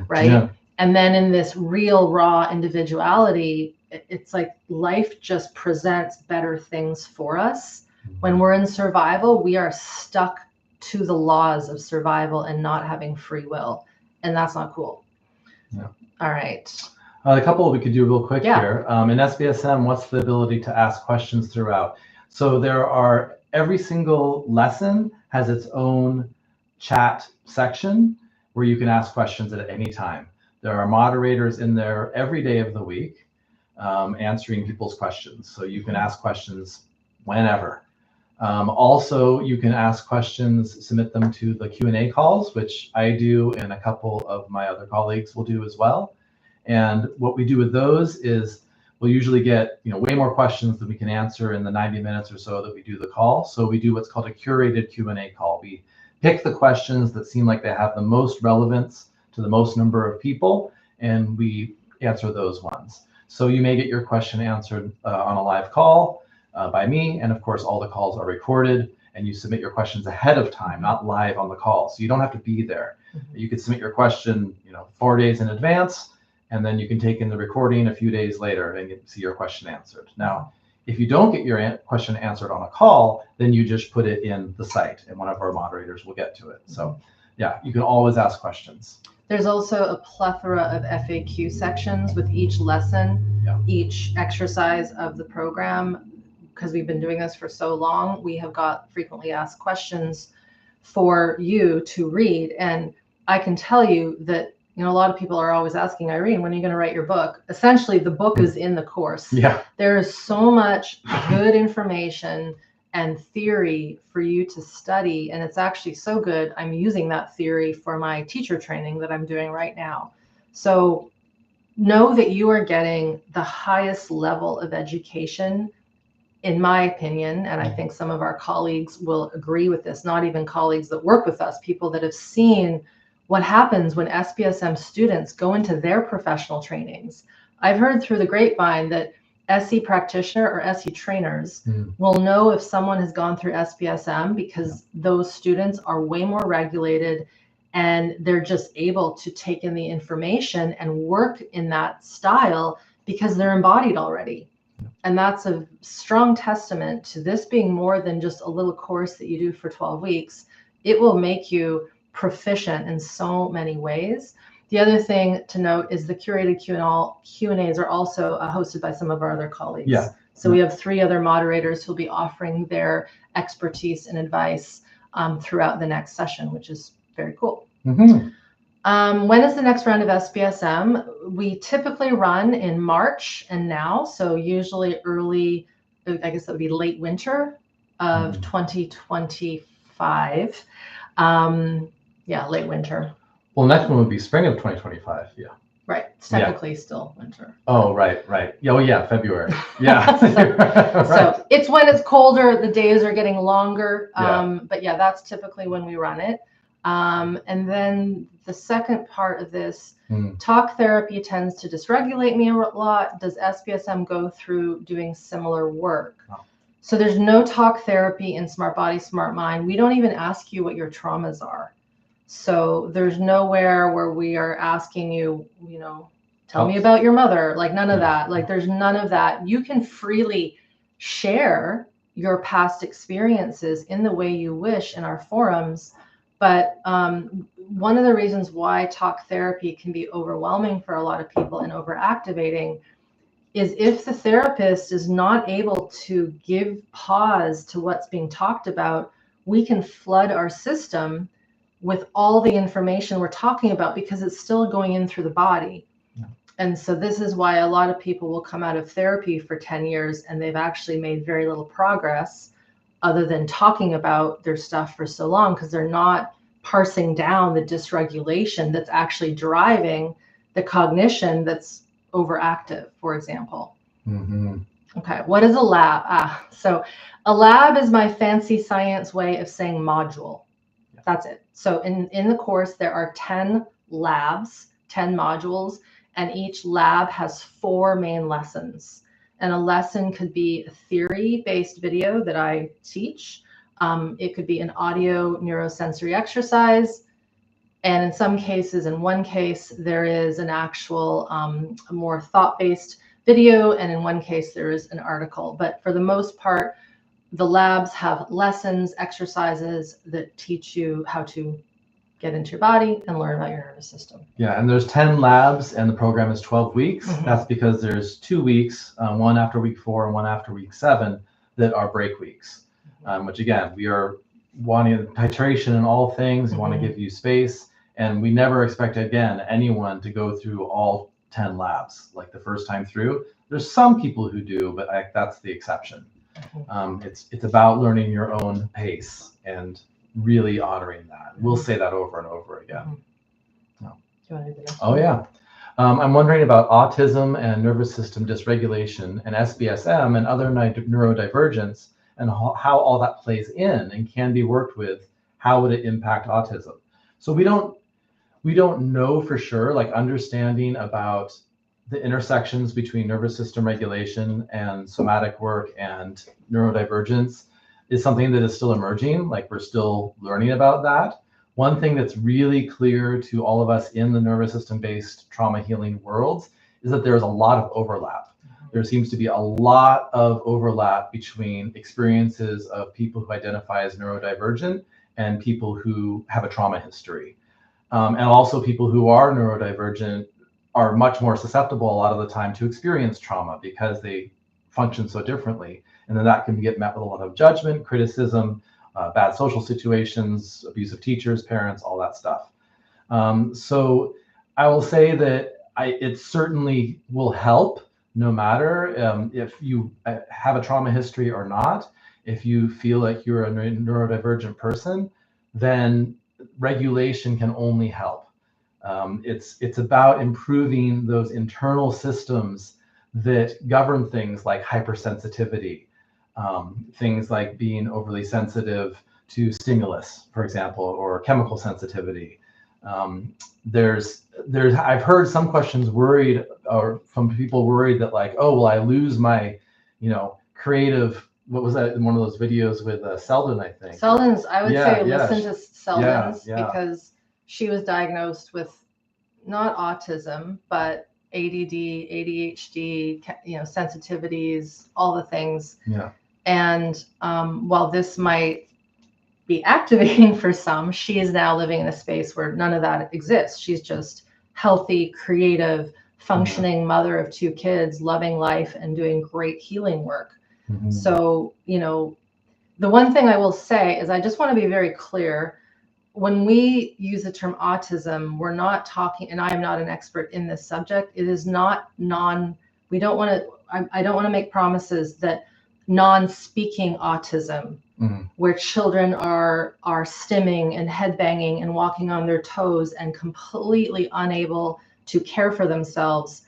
right? Yeah. And then in this real, raw individuality, it's like life just presents better things for us. When we're in survival, we are stuck to the laws of survival and not having free will. And that's not cool. Yeah. All right. A couple we could do real quick here. In SBSM, what's the ability to ask questions throughout? So there are, every single lesson has its own chat section where you can ask questions at any time. There are moderators in there every day of the week answering people's questions. So you can ask questions whenever. Also, you can ask questions, submit them to the Q&A calls, which I do and a couple of my other colleagues will do as well. And what we do with those is we'll usually get way more questions than we can answer in the 90 minutes or so that we do the call. So we do what's called a curated Q&A call. We pick the questions that seem like they have the most relevance to the most number of people, and we answer those ones. So you may get your question answered on a live call by me, and of course all the calls are recorded, and you submit your questions ahead of time, not live on the call. So you don't have to be there. You could submit your question 4 days in advance, and then you can take in the recording a few days later and see your question answered. Now, if you don't get your question answered on a call, then you just put it in the site, and one of our moderators will get to it. So yeah, you can always ask questions. There's also a plethora of FAQ sections with each lesson, each exercise of the program. Because we've been doing this for so long, we have got frequently asked questions for you to read. And I can tell you that a lot of people are always asking, Irene, when are you going to write your book? Essentially, the book is in the course. Yeah. There is so much good information and theory for you to study. And it's actually so good. I'm using that theory for my teacher training that I'm doing right now. So know that you are getting the highest level of education, in my opinion, and I think some of our colleagues will agree with this, not even colleagues that work with us, people that have seen what happens when SBSM students go into their professional trainings. I've heard through the grapevine that SE practitioner or SE trainers will know if someone has gone through SBSM because those students are way more regulated and they're just able to take in the information and work in that style because they're embodied already. And that's a strong testament to this being more than just a little course that you do for 12 weeks. It will make you proficient in so many ways. The other thing to note is the curated Q&As are also hosted by some of our other colleagues. Yeah. So we have 3 other moderators who'll be offering their expertise and advice throughout the next session, which is very cool. When is the next round of SBSM? We typically run in March and now, so usually early, I guess that would be late winter of 2025. Yeah, late winter. Well, next one would be spring of 2025. Yeah. Right. It's technically still winter. Oh, right. Oh, yeah. February. Yeah. So it's when it's colder, the days are getting longer. But yeah, that's typically when we run it. And then the second part of this, talk therapy tends to dysregulate me a lot. Does SBSM go through doing similar work? Oh. So there's no talk therapy in SmartBody SmartMind. We don't even ask you what your traumas are. So there's nowhere where we are asking you, tell me about your mother, like none of that. Like there's none of that. You can freely share your past experiences in the way you wish in our forums. But one of the reasons why talk therapy can be overwhelming for a lot of people and overactivating is if the therapist is not able to give pause to what's being talked about, we can flood our system with all the information we're talking about because it's still going in through the body. And so this is why a lot of people will come out of therapy for 10 years and they've actually made very little progress other than talking about their stuff for so long because they're not parsing down the dysregulation that's actually driving the cognition that's overactive, for example. Okay, what is a lab? So a lab is my fancy science way of saying module. That's it. So in the course, there are 10 labs, 10 modules, and each lab has 4 main lessons. And a lesson could be a theory-based video that I teach. It could be an audio neurosensory exercise. And in some cases, in one case, there is an actual more thought-based video. And in one case, there is an article. But for the most part, the labs have lessons, exercises that teach you how to get into your body and learn about your nervous system. Yeah, and there's 10 labs and the program is 12 weeks. That's because there's 2 weeks, one after week 4 and one after week 7 that are break weeks, which again, we are wanting titration in all things, want to give you space, and we never expect, again, anyone to go through all 10 labs like the first time through. There's some people who do, but that's the exception. It's about learning your own pace and really honoring that. We'll say that over and over again. Do you want to do this? Oh yeah. I'm wondering about autism and nervous system dysregulation and SBSM and other neurodivergence and how all that plays in and can be worked with. How would it impact autism? So we don't know for sure, like understanding about the intersections between nervous system regulation and somatic work and neurodivergence is something that is still emerging. Like we're still learning about that. One thing that's really clear to all of us in the nervous system-based trauma healing worlds is that there's a lot of overlap. There seems to be a lot of overlap between experiences of people who identify as neurodivergent and people who have a trauma history. And also people who are neurodivergent are much more susceptible a lot of the time to experience trauma because they function so differently. And then that can get met with a lot of judgment, criticism, bad social situations, abusive teachers, parents, all that stuff. So I will say that it certainly will help no matter if you have a trauma history or not. If you feel like you're a neurodivergent person, then regulation can only help. It's about improving those internal systems that govern things like hypersensitivity, things like being overly sensitive to stimulus, for example, or chemical sensitivity. I've heard some questions worried, or from people worried that like, oh, will I lose my, creative, what was that in one of those videos with Selden, I think. Selden's, I would say listen to Selden's because she was diagnosed with not autism, but ADD, ADHD, sensitivities, all the things. Yeah. And while this might be activating for some, she is now living in a space where none of that exists. She's just healthy, creative, functioning mother of 2 kids, loving life and doing great healing work. Mm-hmm. So, the one thing I will say is I just want to be very clear. When we use the term autism, we're not talking, and I am not an expert in this subject. It is not I don't want to make promises that non-speaking autism, where children are stimming and headbanging and walking on their toes and completely unable to care for themselves.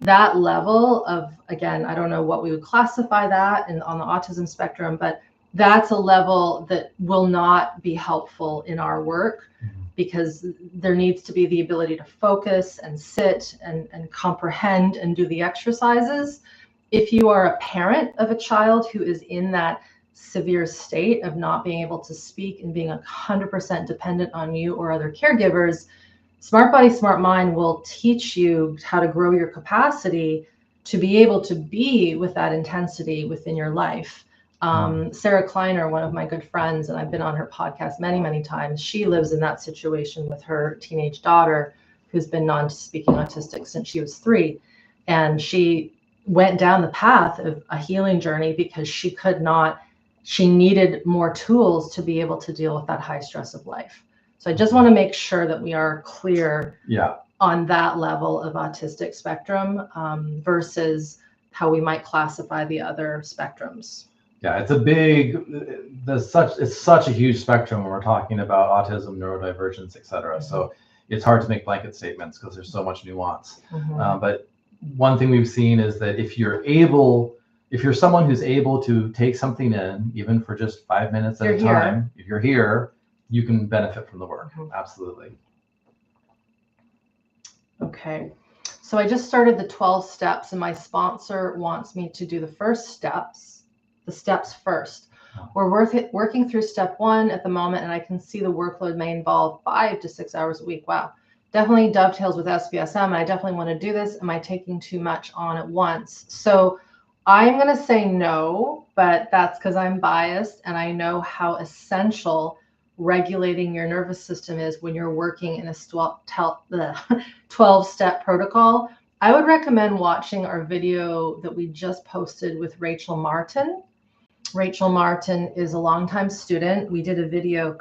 That level of, again, I don't know what we would classify that on the autism spectrum, but that's a level that will not be helpful in our work because there needs to be the ability to focus and sit and comprehend and do the exercises. If you are a parent of a child who is in that severe state of not being able to speak and being 100% dependent on you or other caregivers, SmartBody SmartMind will teach you how to grow your capacity to be able to be with that intensity within your life. Sarah Kleiner, one of my good friends, and I've been on her podcast many, many times, she lives in that situation with her teenage daughter who's been non-speaking autistic since she was 3. And she went down the path of a healing journey because she needed more tools to be able to deal with that high stress of life. So I just want to make sure that we are clear on that level of autistic spectrum versus how we might classify the other spectrums. Yeah, it's such a huge spectrum when we're talking about autism, neurodivergence, et cetera. So it's hard to make blanket statements because there's so much nuance. But one thing we've seen is that if you're someone who's able to take something in, even for just 5 minutes at a time, if you're here, you can benefit from the work. Absolutely. Okay. So I just started the 12 steps and my sponsor wants me to do the steps first. We're working through step 1 at the moment, and I can see the workload may involve 5 to 6 hours a week. Wow. Definitely dovetails with SBSM. I definitely want to do this. Am I taking too much on at once? So I'm going to say no, but that's because I'm biased and I know how essential regulating your nervous system is when you're working in a 12-step protocol. I would recommend watching our video that we just posted with Rachel Martin. Rachel Martin is a longtime student. We did a video,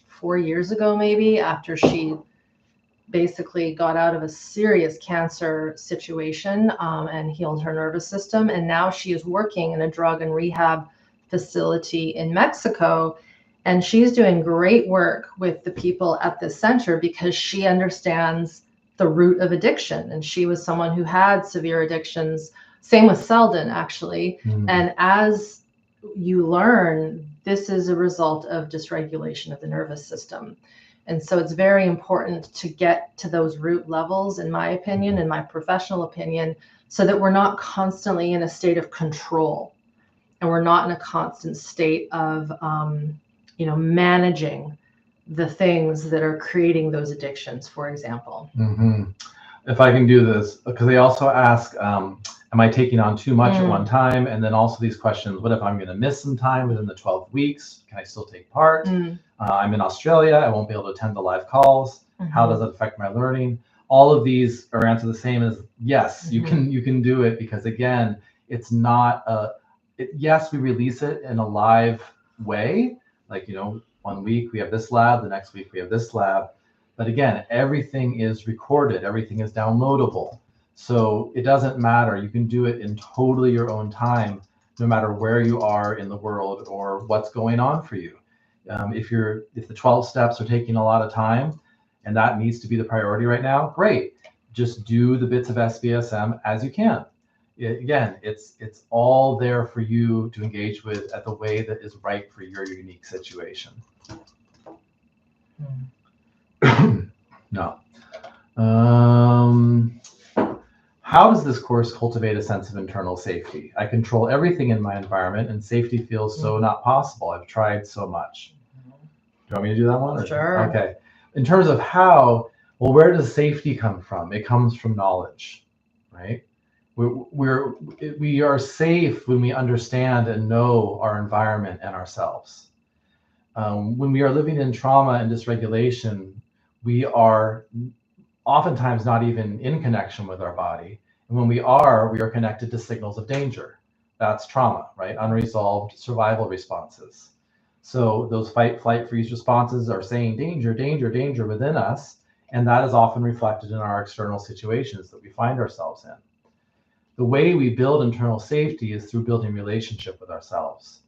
4 years ago, maybe, after she basically got out of a serious cancer situation and healed her nervous system. And now she is working in a drug and rehab facility in Mexico. And she's doing great work with the people at this center because she understands the root of addiction. And she was someone who had severe addictions. Same with Selden, actually. And as you learn, this is a result of dysregulation of the nervous system. And so it's very important to get to those root levels, in my opinion, in my professional opinion, so that we're not constantly in a state of control, and we're not in a constant state of, managing the things that are creating those addictions, for example. If I can do this, because they also ask, am I taking on too much at one time? And then also these questions, what if I'm going to miss some time within the 12 weeks? Can I still take part? I'm in Australia. I won't be able to attend the live calls. How does it affect my learning? All of these are answered the same as yes, you can do it, because again, it's not yes, we release it in a live way. Like, 1 week we have this lab, the next week we have this lab. But again, everything is recorded, everything is downloadable. So it doesn't matter. You can do it in totally your own time, no matter where you are in the world or what's going on for you. If the 12 steps are taking a lot of time and that needs to be the priority right now, great. Just do the bits of SBSM as you can. Again, it's all there for you to engage with at the way that is right for your unique situation. No. How does this course cultivate a sense of internal safety? I control everything in my environment and safety feels so not possible. I've tried so much. Do you want me to do that one? Sure. Okay. In terms of how, well, where does safety come from? It comes from knowledge, right? We are safe when we understand and know our environment and ourselves. When we are living in trauma and dysregulation, we are oftentimes not even in connection with our body. And when we are connected to signals of danger. That's trauma, right? Unresolved survival responses. So those fight, flight, freeze responses are saying danger, danger, danger within us. And that is often reflected in our external situations that we find ourselves in. The way we build internal safety is through building relationship with ourselves.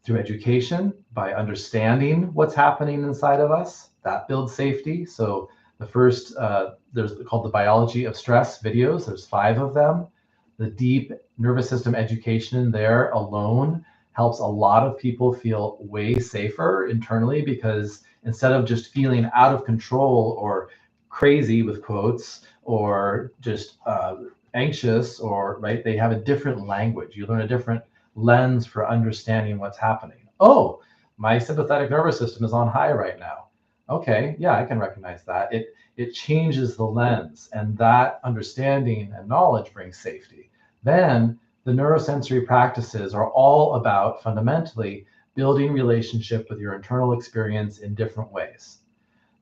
Through education, by understanding what's happening inside of us, that builds safety. So the first, there's called the biology of stress videos. There's 5 of them. The deep nervous system education in there alone helps a lot of people feel way safer internally, because instead of just feeling out of control or crazy with quotes, or just anxious, or right, they have a different language. You learn a different lens for understanding what's happening. Oh, my sympathetic nervous system is on high right now. Okay, yeah, I can recognize that. It changes the lens, and that understanding and knowledge brings safety. Then the neurosensory practices are all about fundamentally building relationship with your internal experience in different ways.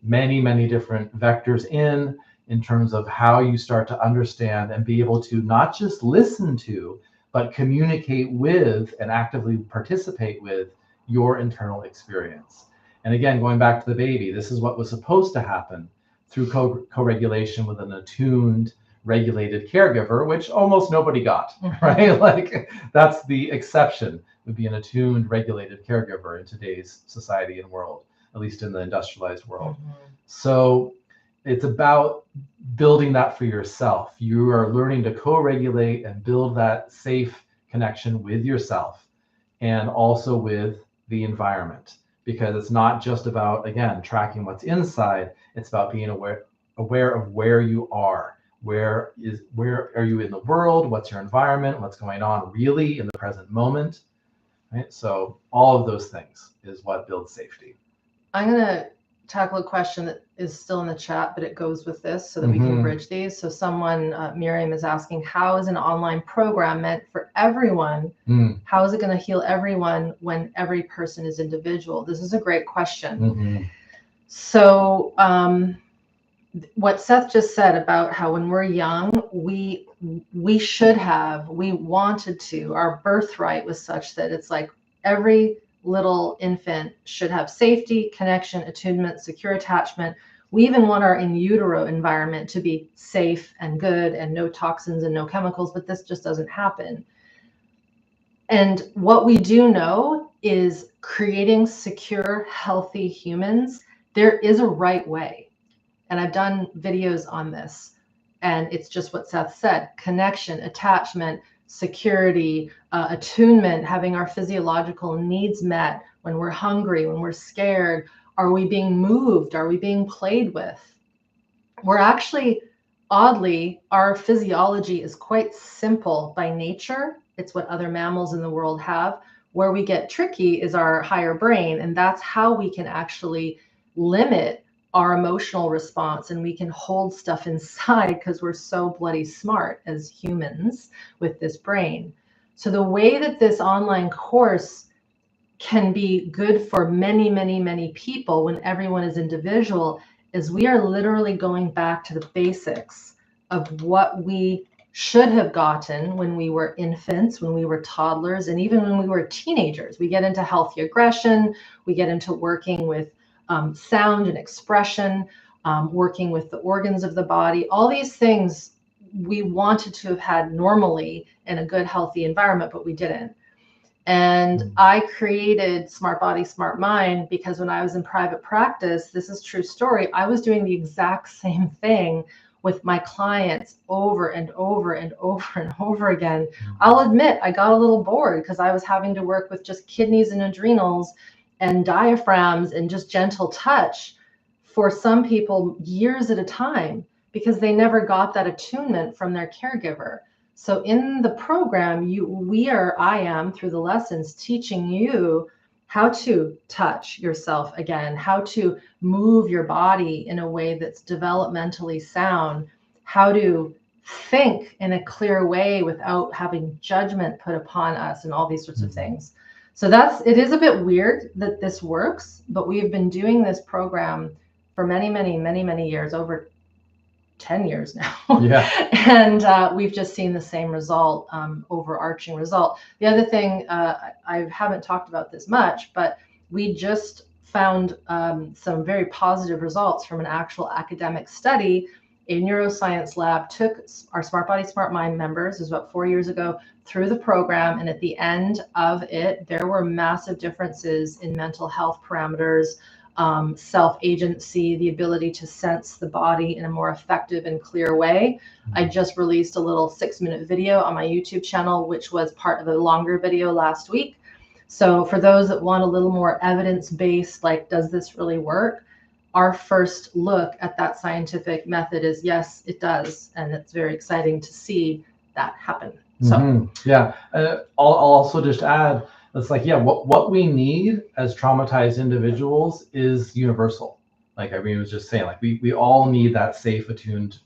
Many, many different vectors in terms of how you start to understand and be able to not just listen to, but communicate with and actively participate with your internal experience. And again, going back to the baby, this is what was supposed to happen through co-regulation with an attuned, regulated caregiver, which almost nobody got, right? Like, that's the exception, would be an attuned, regulated caregiver in today's society and world, at least in the industrialized world. So it's about building that for yourself. You are learning to co-regulate and build that safe connection with yourself and also with the environment, because it's not just about, again, tracking what's inside. It's about being aware of where you are. Where are you in the world? What's your environment? What's going on really in the present moment? Right? So all of those things is what builds safety. I'm going to tackle a question that is still in the chat, but it goes with this so that we can bridge these. So someone, Miriam, is asking, how is an online program meant for everyone? How is it going to heal everyone when every person is individual? This is a great question. So what Seth just said about how when we're young, we wanted to, our birthright was such that it's like every little infant should have safety, connection, attunement, secure attachment. We even want our in utero environment to be safe and good and no toxins and no chemicals, but this just doesn't happen. And what we do know is creating secure, healthy humans, there is a right way. And I've done videos on this. And it's just what Seth said: connection, attachment, security, attunement, having our physiological needs met. When we're hungry, when we're scared, are we being moved? Are we being played with? We're actually, oddly, our physiology is quite simple by nature. It's what other mammals in the world have. Where we get tricky is our higher brain, and that's how we can actually limit our emotional response, and we can hold stuff inside because we're so bloody smart as humans with this brain. So the way that this online course can be good for many, many, many people when everyone is individual is we are literally going back to the basics of what we should have gotten when we were infants, when we were toddlers, and even when we were teenagers. We get into healthy aggression, we get into working with sound and expression, working with the organs of the body. All these things we wanted to have had normally in a good, healthy environment, but we didn't. And I created SmartBody SmartMind because when I was in private practice, this is true story, I was doing the exact same thing with my clients over and over and over and over again. I'll admit I got a little bored because I was having to work with just kidneys and adrenals and diaphragms and just gentle touch for some people years at a time because they never got that attunement from their caregiver. So in the program, I am through the lessons teaching you how to touch yourself again, how to move your body in a way that's developmentally sound, how to think in a clear way without having judgment put upon us and all these sorts of things. So it is a bit weird that this works, but we've been doing this program for many, many, many, many years, over 10 years now. Yeah. And we've just seen the same result, overarching result. The other thing, I haven't talked about this much, but we just found some very positive results from an actual academic study. A neuroscience lab took our SmartBody SmartMind members, it was about 4 years ago, through the program. And at the end of it, there were massive differences in mental health parameters, self-agency, the ability to sense the body in a more effective and clear way. I just released a little 6-minute video on my YouTube channel, which was part of a longer video last week. So for those that want a little more evidence-based, like, does this really work? Our first look at that scientific method is yes, it does. And it's very exciting to see that happen. So yeah, I'll also just add, it's like, yeah, what we need as traumatized individuals is universal. Like Irene was just saying, like we all need that safe, attuned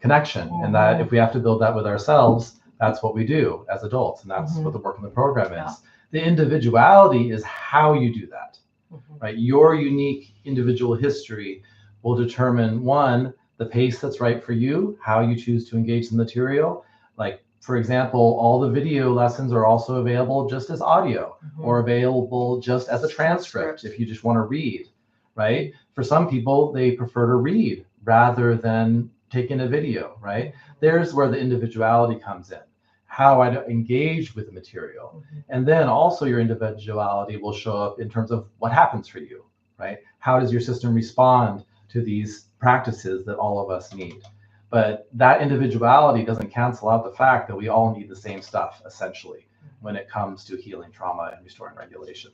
connection. And that if we have to build that with ourselves, that's what we do as adults. And that's what the work in the program is. The individuality is how you do that, right? Your unique individual history will determine, one, the pace that's right for you, how you choose to engage the material. Like, for example, all the video lessons are also available just as audio or available just as a transcript if you just want to read, right? For some people, they prefer to read rather than take in a video, right? There's where the individuality comes in, how I engage with the material. And then also your individuality will show up in terms of what happens for you, right? How does your system respond to these practices that all of us need? But that individuality doesn't cancel out the fact that we all need the same stuff, essentially, when it comes to healing trauma and restoring regulation.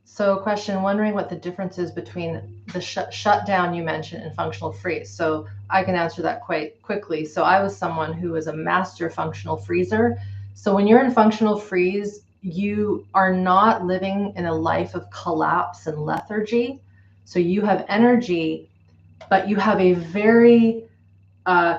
So question, wondering what the difference is between the shutdown you mentioned and functional freeze. So I can answer that quite quickly. So I was someone who was a master functional freezer. So when you're in functional freeze, you are not living in a life of collapse and lethargy. So you have energy, but you have a very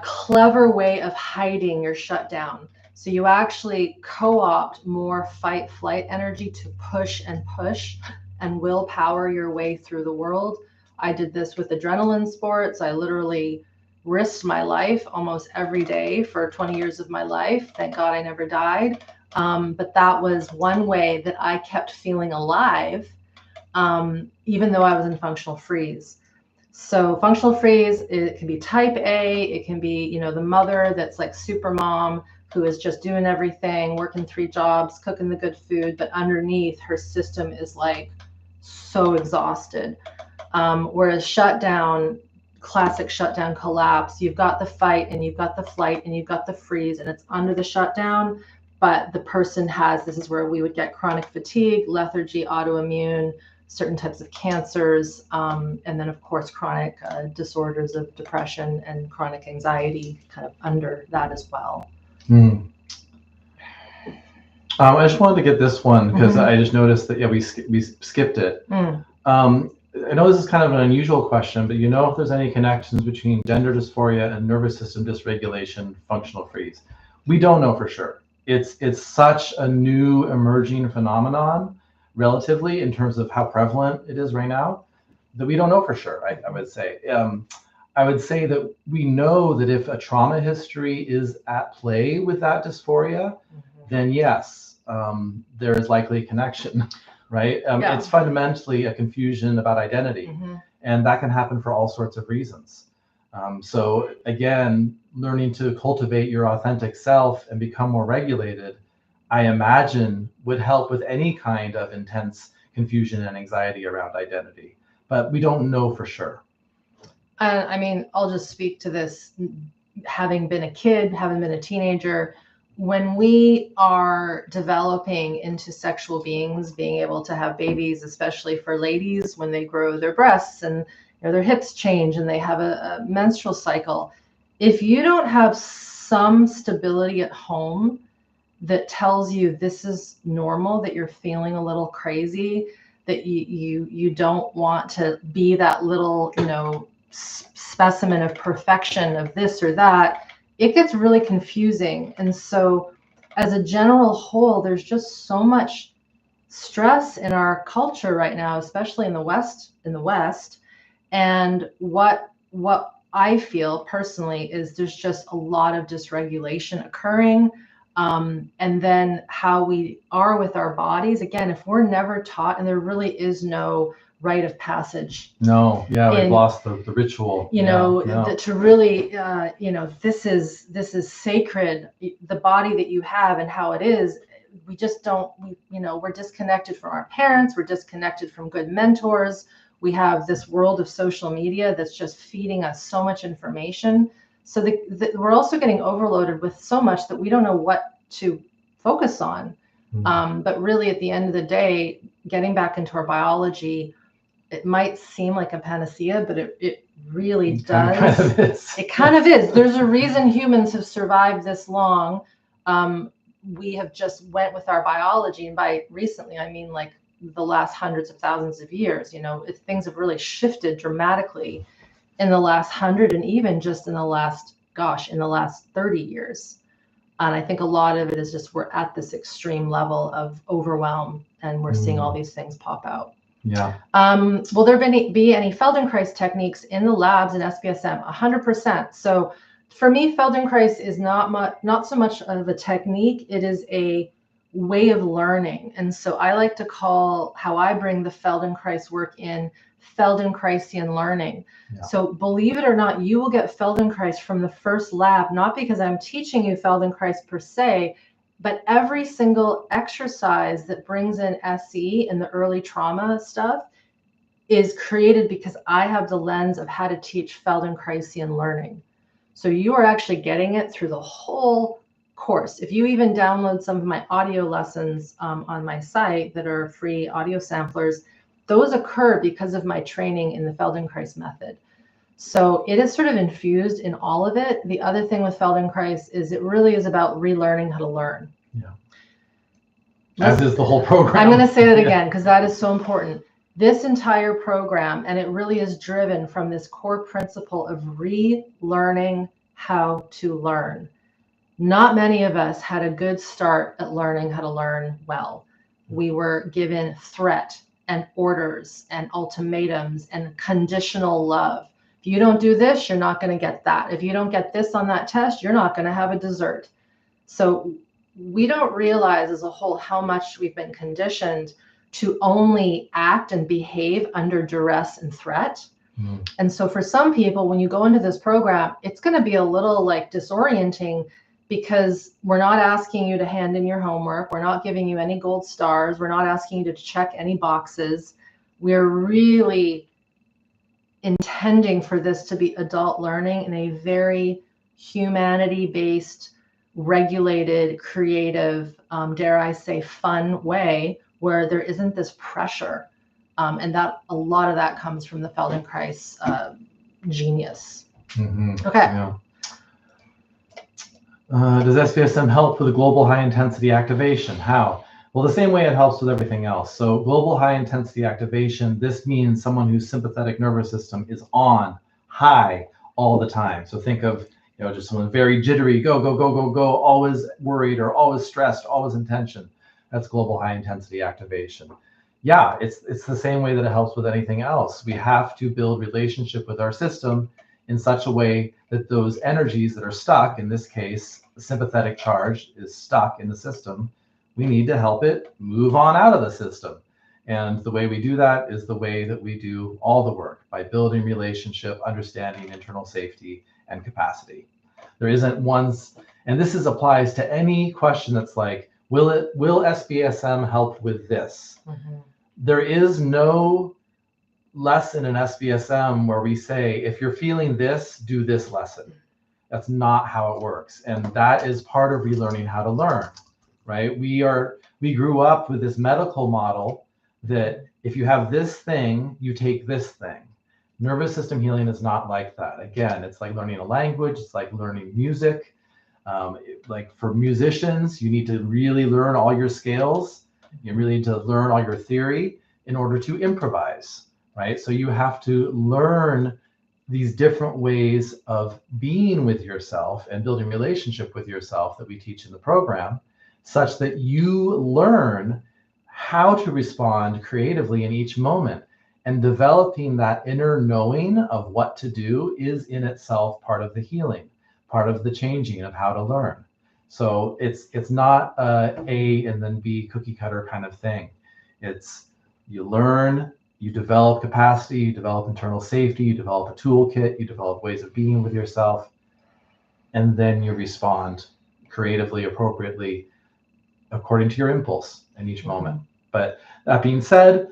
clever way of hiding your shutdown. So you actually co-opt more fight flight energy to push and willpower your way through the world. I did this with adrenaline sports. I literally risked my life almost every day for 20 years of my life. Thank God I never died. But that was one way that I kept feeling alive, even though I was in functional freeze. So functional freeze, it can be type A, it can be, you know, the mother that's like super mom who is just doing everything, working 3 jobs, cooking the good food, but underneath her system is like so exhausted. Whereas shutdown, classic shutdown collapse. You've got the fight and you've got the flight and you've got the freeze, and it's under the shutdown, but the person has, this is where we would get chronic fatigue, lethargy, autoimmune, certain types of cancers, and then of course chronic disorders of depression and chronic anxiety kind of under that as well. I just wanted to get this one because I just noticed that we skipped it. I know this is kind of an unusual question, but you know if there's any connections between gender dysphoria and nervous system dysregulation, functional freeze? We don't know for sure. It's such a new emerging phenomenon relatively in terms of how prevalent it is right now that we don't know for sure. I would say. I would say that we know that if a trauma history is at play with that dysphoria, then yes, there is likely a connection, right? It's fundamentally a confusion about identity, and that can happen for all sorts of reasons. So again, learning to cultivate your authentic self and become more regulated, I imagine would help with any kind of intense confusion and anxiety around identity, but we don't know for sure. I mean, I'll just speak to this, having been a kid, having been a teenager. When we are developing into sexual beings, being able to have babies, especially for ladies, when they grow their breasts and their hips change and they have a menstrual cycle, if you don't have some stability at home that tells you this is normal, that you're feeling a little crazy, that you don't want to be that little, specimen of perfection of this or that, it gets really confusing. And so as a general whole, there's just so much stress in our culture right now, especially in the West. And what I feel personally is there's just a lot of dysregulation occurring. And then how we are with our bodies. Again, if we're never taught, and there really is no rite of passage. No, we've lost the ritual. To really, this is sacred. The body that you have and how it is, we just don't. We're disconnected from our parents. We're disconnected from good mentors. We have this world of social media that's just feeding us so much information. So we're also getting overloaded with so much that we don't know what to focus on. But really, at the end of the day, getting back into our biology, it might seem like a panacea, but it really does. Kind of is. It kind of is. There's a reason humans have survived this long. We have just went with our biology, and by recently, I mean like the last hundreds of thousands of years. Things have really shifted dramatically in the last 100, and even just in the last 30 years. And I think a lot of it is just we're at this extreme level of overwhelm, and we're seeing all these things pop out. Yeah. Will there be any Feldenkrais techniques in the labs in SBSM? 100%. So for me, Feldenkrais is not so much of a technique. It is a way of learning. And so I like to call how I bring the Feldenkrais work in Feldenkraisian learning. Yeah. So believe it or not, you will get Feldenkrais from the first lab, not because I'm teaching you Feldenkrais per se, but every single exercise that brings in SE and the early trauma stuff is created because I have the lens of how to teach Feldenkraisian learning. So you are actually getting it through the whole course. If you even download some of my audio lessons on my site that are free audio samplers, those occur because of my training in the Feldenkrais method. So it is sort of infused in all of it. The other thing with Feldenkrais is it really is about relearning how to learn. Yeah. As is the whole program. I'm going to say that again because that is so important. This entire program, and it really is driven from this core principle of relearning how to learn. Not many of us had a good start at learning how to learn well. We were given threat and orders and ultimatums and conditional love. If you don't do this, you're not going to get that. If you don't get this on that test, you're not going to have a dessert. So we don't realize as a whole how much we've been conditioned to only act and behave under duress and threat. And so for some people, when you go into this program, it's going to be a little like disorienting because we're not asking you to hand in your homework. We're not giving you any gold stars. We're not asking you to check any boxes. We're really intending for this to be adult learning in a very humanity-based, regulated, creative, dare I say, fun way, where there isn't this pressure. And that a lot of that comes from the Feldenkrais genius. Mm-hmm. Okay. Yeah. Does SBSM help with the global high intensity activation? How? Well, the same way it helps with everything else. So global high intensity activation, this means someone whose sympathetic nervous system is on high all the time. So think of, just someone very jittery, go, go, go, go, go, always worried or always stressed, always in tension. That's global high intensity activation. Yeah, it's the same way that it helps with anything else. We have to build relationship with our system in such a way that those energies that are stuck, in this case, the sympathetic charge is stuck in the system. We need to help it move on out of the system. And the way we do that is the way that we do all the work, by building relationship, understanding internal safety and capacity. There isn't one, and this applies to any question that's like, will SBSM help with this? Mm-hmm. There is no lesson in SBSM where we say, if you're feeling this, do this lesson. That's not how it works. And that is part of relearning how to learn, right? We grew up with this medical model that if you have this thing, you take this thing. Nervous system healing is not like that. Again, it's like learning a language. It's like learning music. Like for musicians, you need to really learn all your scales. You really need to learn all your theory in order to improvise, right? So you have to learn these different ways of being with yourself and building relationship with yourself that we teach in the program, such that you learn how to respond creatively in each moment. And developing that inner knowing of what to do is in itself part of the healing, part of the changing of how to learn. So it's not A and then B cookie cutter kind of thing. It's you learn, you develop capacity, you develop internal safety, you develop a toolkit, you develop ways of being with yourself, and then you respond creatively, appropriately, according to your impulse in each moment. But that being said,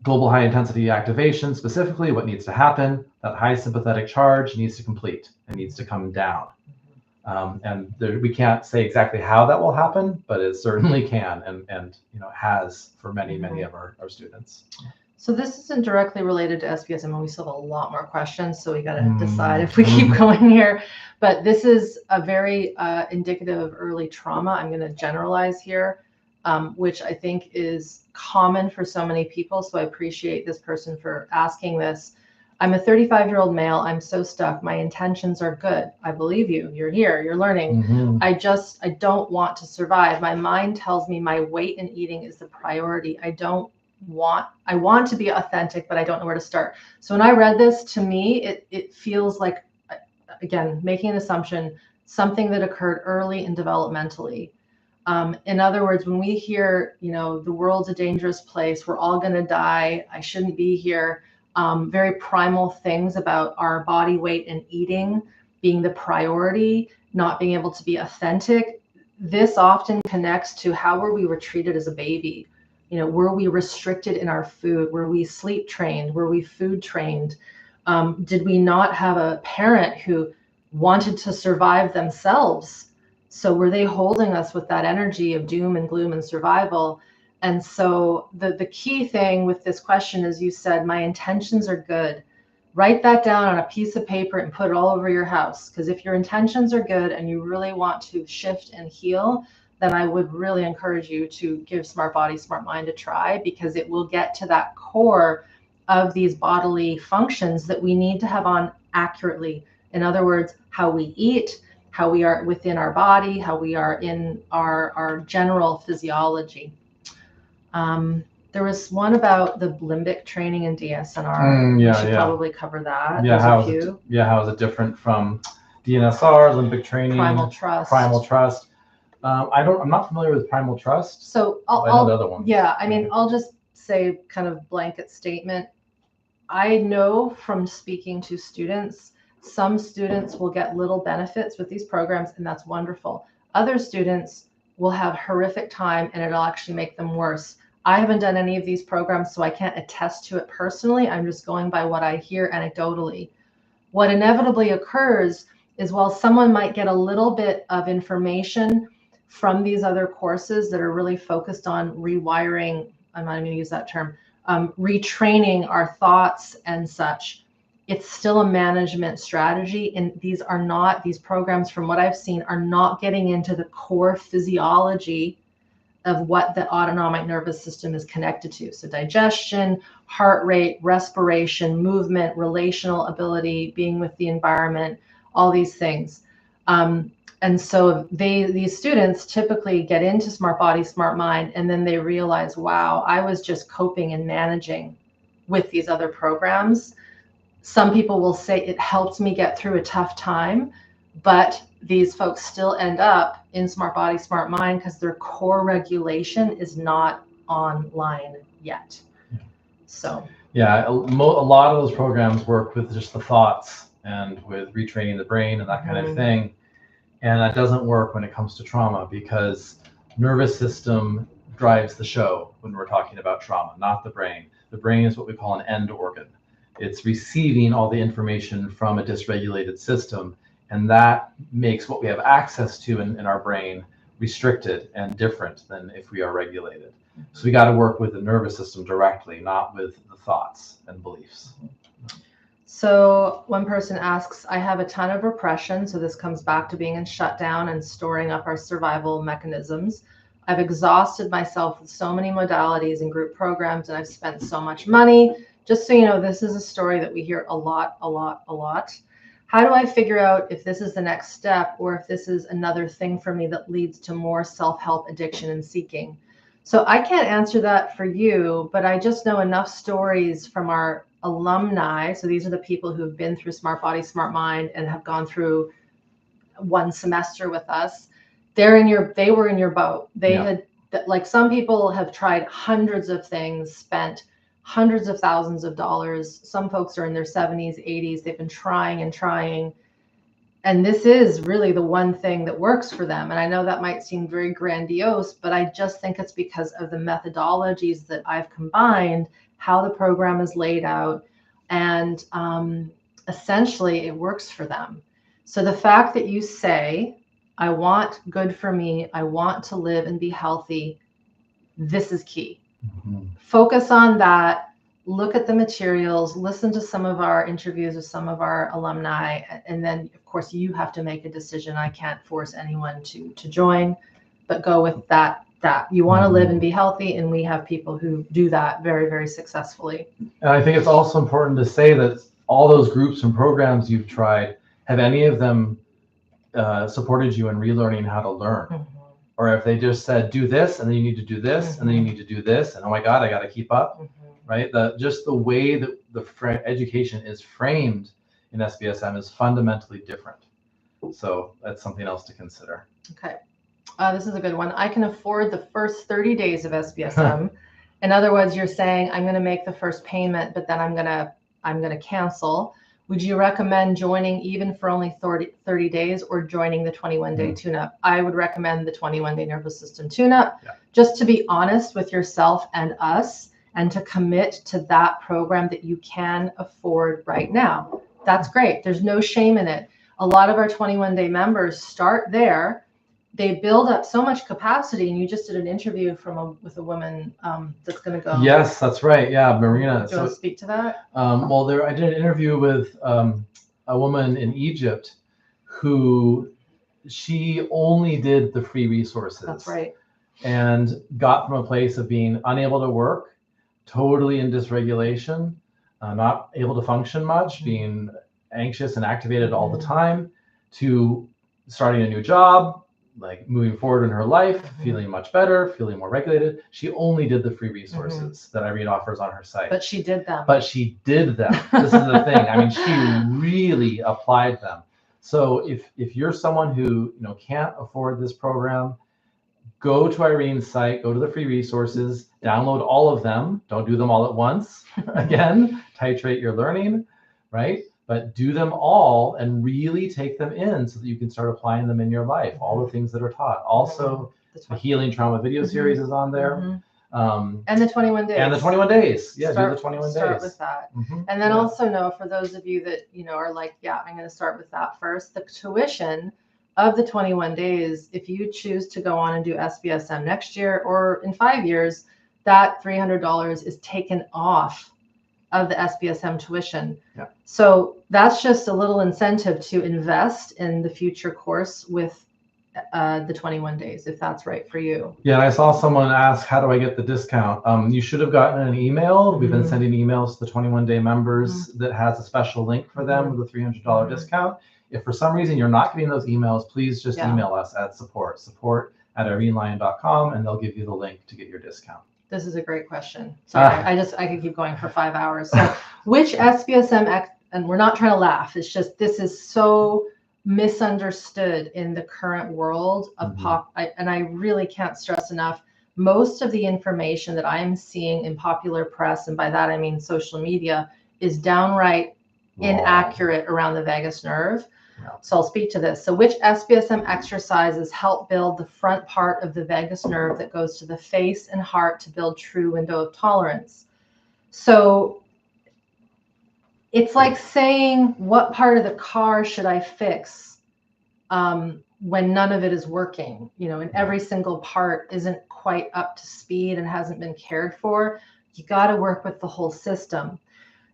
global high intensity activation, specifically what needs to happen, that high sympathetic charge needs to complete and needs to come down. And we can't say exactly how that will happen, but it certainly can, and has for many of our students. So this isn't directly related to SBSM, and we still have a lot more questions, so we got to decide if we keep going here. But this is a very indicative of early trauma. I'm going to generalize here, which I think is common for so many people. So I appreciate this person for asking this. I'm a 35-year-old male. I'm so stuck. My intentions are good. I believe you. You're here. You're learning. Mm-hmm. I don't want to survive. My mind tells me my weight and eating is the priority. I want to be authentic, but I don't know where to start. So when I read this, to me, it feels like, again, making an assumption, something that occurred early and developmentally. In other words, when we hear, the world's a dangerous place, we're all going to die, I shouldn't be here, very primal things about our body weight and eating being the priority, not being able to be authentic, this often connects to how we were treated as a baby. Were we restricted in our food? Were we sleep trained? Were we food trained? Did we not have a parent who wanted to survive themselves? So were they holding us with that energy of doom and gloom and survival? And so the key thing with this question is, you said, my intentions are good. Write that down on a piece of paper and put it all over your house. Because if your intentions are good and you really want to shift and heal, then I would really encourage you to give SmartBody SmartMind a try, because it will get to that core of these bodily functions that we need to have on accurately. In other words, how we eat, how we are within our body, how we are in our general physiology. There was one about the limbic training in DSNR. We should probably cover that. How is it different from DSNR, limbic training, Primal Trust? I'm not familiar with Primal Trust. So I know the other one. Yeah, I'll just say kind of blanket statement. I know from speaking to students, some students will get little benefits with these programs, and that's wonderful. Other students will have horrific time, and it'll actually make them worse. I haven't done any of these programs, so I can't attest to it personally. I'm just going by what I hear anecdotally. What inevitably occurs is, while someone might get a little bit of information from these other courses that are really focused on rewiring, I'm not even going to use that term, retraining our thoughts and such, it's still a management strategy. And these programs, from what I've seen, are not getting into the core physiology of what the autonomic nervous system is connected to. So digestion, heart rate, respiration, movement, relational ability, being with the environment, all these things. And so these students typically get into SmartBody, SmartMind, and then they realize, wow, I was just coping and managing with these other programs. Some people will say it helped me get through a tough time, but these folks still end up in SmartBody, SmartMind because their core regulation is not online yet. So yeah, a lot of those programs work with just the thoughts and with retraining the brain and that kind of thing. And that doesn't work when it comes to trauma, because nervous system drives the show when we're talking about trauma, not the brain. The brain is what we call an end organ. It's receiving all the information from a dysregulated system, and that makes what we have access to in our brain restricted and different than if we are regulated. So we got to work with the nervous system directly, not with the thoughts and beliefs. So one person asks, I have a ton of repression. So this comes back to being in shutdown and storing up our survival mechanisms. I've exhausted myself with so many modalities and group programs, and I've spent so much money. Just so you know, this is a story that we hear a lot. How do I figure out if this is the next step, or if this is another thing for me that leads to more self-help addiction and seeking? So I can't answer that for you, but I just know enough stories from our alumni. So these are the people who've been through SmartBody, SmartMind and have gone through one semester with us. They were in your boat. They had, like, some people have tried hundreds of things, spent hundreds of thousands of dollars. Some folks are in their 70s, 80s. They've been trying and trying. And this is really the one thing that works for them. And I know that might seem very grandiose, but I just think it's because of the methodologies that I've combined, how the program is laid out, and essentially it works for them. So the fact that you say, I want good for me, I want to live and be healthy, this is key. Focus on that. Look at the materials, listen to some of our interviews with some of our alumni, and then of course you have to make a decision. I can't force anyone to join, but go with that you want to live and be healthy, and we have people who do that very, very successfully. And I think it's also important to say that all those groups and programs you've tried, have any of them supported you in relearning how to learn? Or if they just said, do this, and then you need to do this, and then you need to do this, and oh my God, I got to keep up, right? Just the way that the education is framed in SBSM is fundamentally different. So that's something else to consider. Okay. This is a good one. I can afford the first 30 days of SBSM. In other words, you're saying I'm going to make the first payment, but then I'm going to cancel. Would you recommend joining even for only 30 days, or joining the 21-day tune-up? I would recommend the 21-day nervous system tune-up, just to be honest with yourself and us, and to commit to that program that you can afford right now. That's great. There's no shame in it. A lot of our 21-day members start there. They build up so much capacity, and you just did an interview with a woman that's going to go. Yes, that's right. Yeah, Marina. Do you want to speak to that? I did an interview with a woman in Egypt who she only did the free resources. That's right. And got from a place of being unable to work, totally in dysregulation, not able to function much, being anxious and activated all the time, to starting a new job, like moving forward in her life, feeling much better, feeling more regulated. She only did the free resources that Irene offers on her site. But she did them. This is the thing. I mean, she really applied them. So if you're someone who can't afford this program, go to Irene's site, go to the free resources, download all of them. Don't do them all at once. Again, titrate your learning, right? But do them all and really take them in so that you can start applying them in your life. All the things that are taught. Also, the Healing Trauma video series is on there. And the 21 days. And the 21 days. Yeah, start, do the 21 days. Start with that. And then also know, for those of you that, are like, yeah, I'm going to start with that first, the tuition of the 21 days, if you choose to go on and do SBSM next year or in 5 years, that $300 is taken off of the SBSM tuition. Yeah. So that's just a little incentive to invest in the future course with the 21 days, if that's right for you. Yeah, and I saw someone ask, how do I get the discount? You should have gotten an email. We've been sending emails to the 21-day members that has a special link for them with a $300 discount. If for some reason you're not getting those emails, please just email us at support@irenelyon.com, and they'll give you the link to get your discount. This is a great question. Sorry, I could keep going for 5 hours. So which SBSM, and we're not trying to laugh, it's just, this is so misunderstood in the current world of and I really can't stress enough, most of the information that I'm seeing in popular press, and by that I mean social media, is downright inaccurate around the vagus nerve. So I'll speak to this. So which SBSM exercises help build the front part of the vagus nerve that goes to the face and heart to build true window of tolerance? So it's like saying, what part of the car should I fix when none of it is working, and every single part isn't quite up to speed and hasn't been cared for? You got to work with the whole system.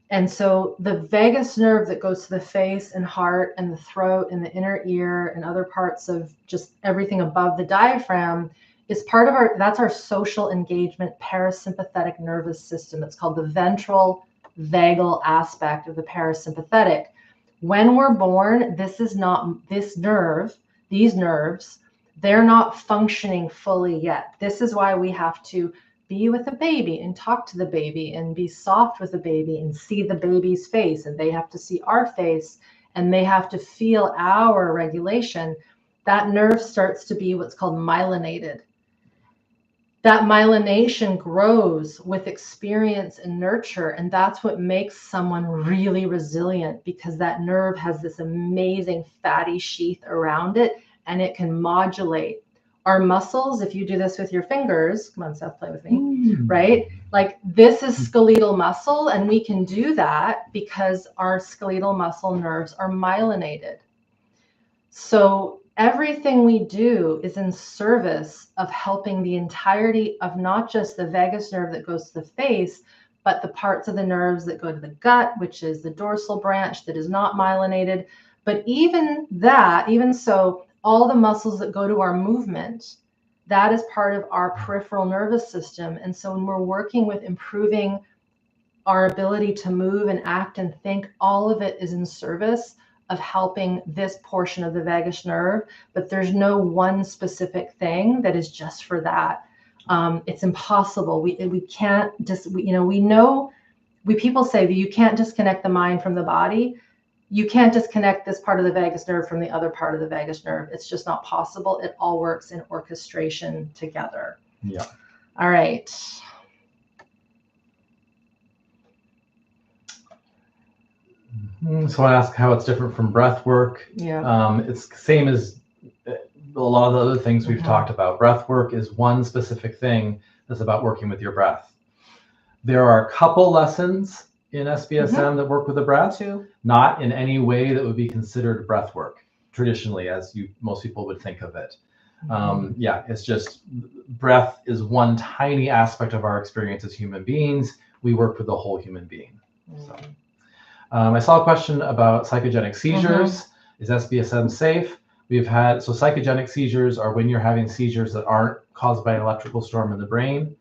And so the vagus nerve that goes to the face and heart and the throat and the inner ear and other parts of just everything above the diaphragm is part of that's our social engagement parasympathetic nervous system. It's called the ventral vagal aspect of the parasympathetic. When we're born, these nerves, they're not functioning fully yet. This is why we have to be with the baby and talk to the baby and be soft with the baby and see the baby's face, and they have to see our face and they have to feel our regulation. That nerve starts to be what's called myelinated. That myelination grows with experience and nurture, and that's what makes someone really resilient, because that nerve has this amazing fatty sheath around it, and it can modulate. Our muscles, if you do this with your fingers, come on, Seth, play with me, right? Like, this is skeletal muscle, and we can do that because our skeletal muscle nerves are myelinated. So everything we do is in service of helping the entirety of not just the vagus nerve that goes to the face, but the parts of the nerves that go to the gut, which is the dorsal branch that is not myelinated. But even so, all the muscles that go to our movement, that is part of our peripheral nervous system. And so when we're working with improving our ability to move and act and think, all of it is in service of helping this portion of the vagus nerve. But there's no one specific thing that is just for that. It's impossible. We can't just, people say that you can't disconnect the mind from the body. You can't disconnect this part of the vagus nerve from the other part of the vagus nerve. It's just not possible. It all works in orchestration together. Yeah. All right. So I ask how it's different from breath work. Yeah. It's the same as a lot of the other things we've talked about. Breath work is one specific thing that's about working with your breath. There are a couple lessons in SBSM that work with the breath, not in any way that would be considered breath work traditionally, as most people would think of it. It's just breath is one tiny aspect of our experience as human beings. We work with the whole human being. So, I saw a question about psychogenic seizures. Is SBSM safe? So psychogenic seizures are when you're having seizures that aren't caused by an electrical storm in the brain,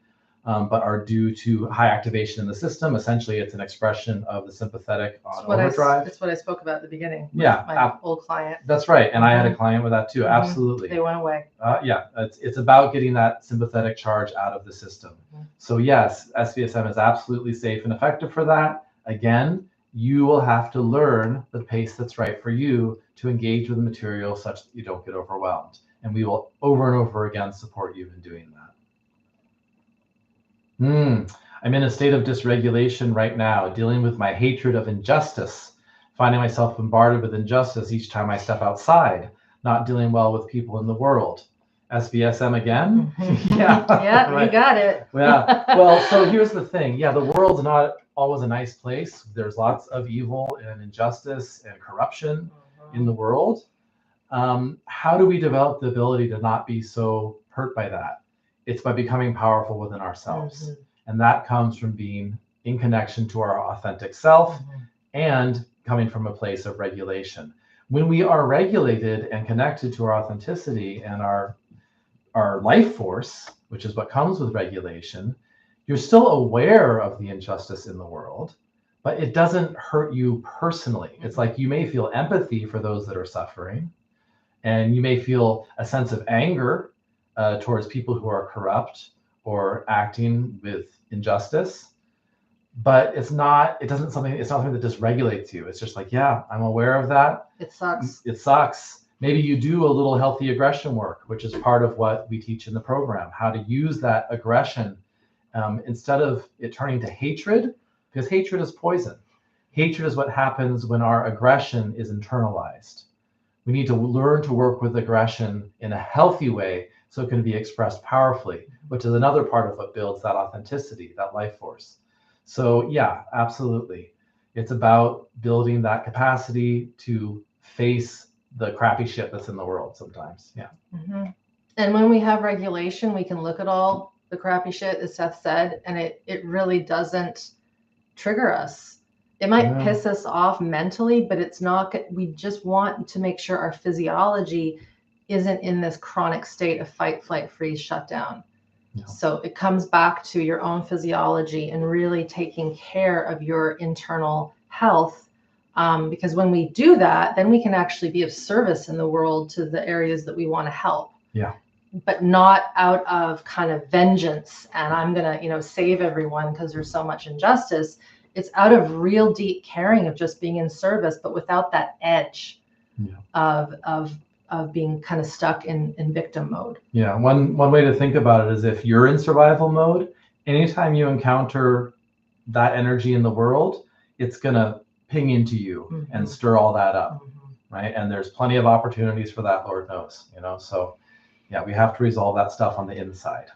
but are due to high activation in the system. Essentially, it's an expression of the sympathic on overdrive. That's what I spoke about at the beginning. Yeah, my old client. That's right, and I had a client with that too. Absolutely, they went away. It's about getting that sympathetic charge out of the system. So yes, SBSM is absolutely safe and effective for that. Again, you will have to learn the pace that's right for you to engage with the material such that you don't get overwhelmed. And we will over and over again support you in doing that. I'm in a state of dysregulation right now, dealing with my hatred of injustice, finding myself bombarded with injustice each time I step outside, not dealing well with people in the world. SBSM again? Yeah. Yeah, Right. you got it. Yeah. Well, so here's the thing. Yeah, the world's not always a nice place. There's lots of evil and injustice and corruption in the world. How do we develop the ability to not be so hurt by that? It's by becoming powerful within ourselves. And that comes from being in connection to our authentic self and coming from a place of regulation. When we are regulated and connected to our authenticity and our life force, which is what comes with regulation, you're still aware of the injustice in the world, but it doesn't hurt you personally. It's like you may feel empathy for those that are suffering, and you may feel a sense of anger towards people who are corrupt or acting with injustice, but it's not something that dysregulates you. It's just like, yeah, I'm aware of that. It sucks. It sucks. Maybe you do a little healthy aggression work, which is part of what we teach in the program, how to use that aggression instead of it turning to hatred, because hatred is poison. Hatred is what happens when our aggression is internalized. We need to learn to work with aggression in a healthy way so it can be expressed powerfully, which is another part of what builds that authenticity, that life force. So yeah, absolutely. It's about building that capacity to face the crappy shit that's in the world sometimes. Yeah. And when we have regulation, we can look at all the crappy shit, as Seth said, and it really doesn't trigger us. It might piss us off mentally, but it's not. We just want to make sure our physiology isn't in this chronic state of fight, flight, freeze, shutdown. So it comes back to your own physiology and really taking care of your internal health. Because when we do that, then we can actually be of service in the world to the areas that we want to help. Yeah. But not out of kind of vengeance and I'm going to, save everyone because there's so much injustice. It's out of real deep caring of just being in service, but without that edge of being kind of stuck in victim mode. Yeah. One way to think about it is if you're in survival mode, anytime you encounter that energy in the world, it's going to ping into you and stir all that up. Right. And there's plenty of opportunities for that, Lord knows, so yeah, we have to resolve that stuff on the inside.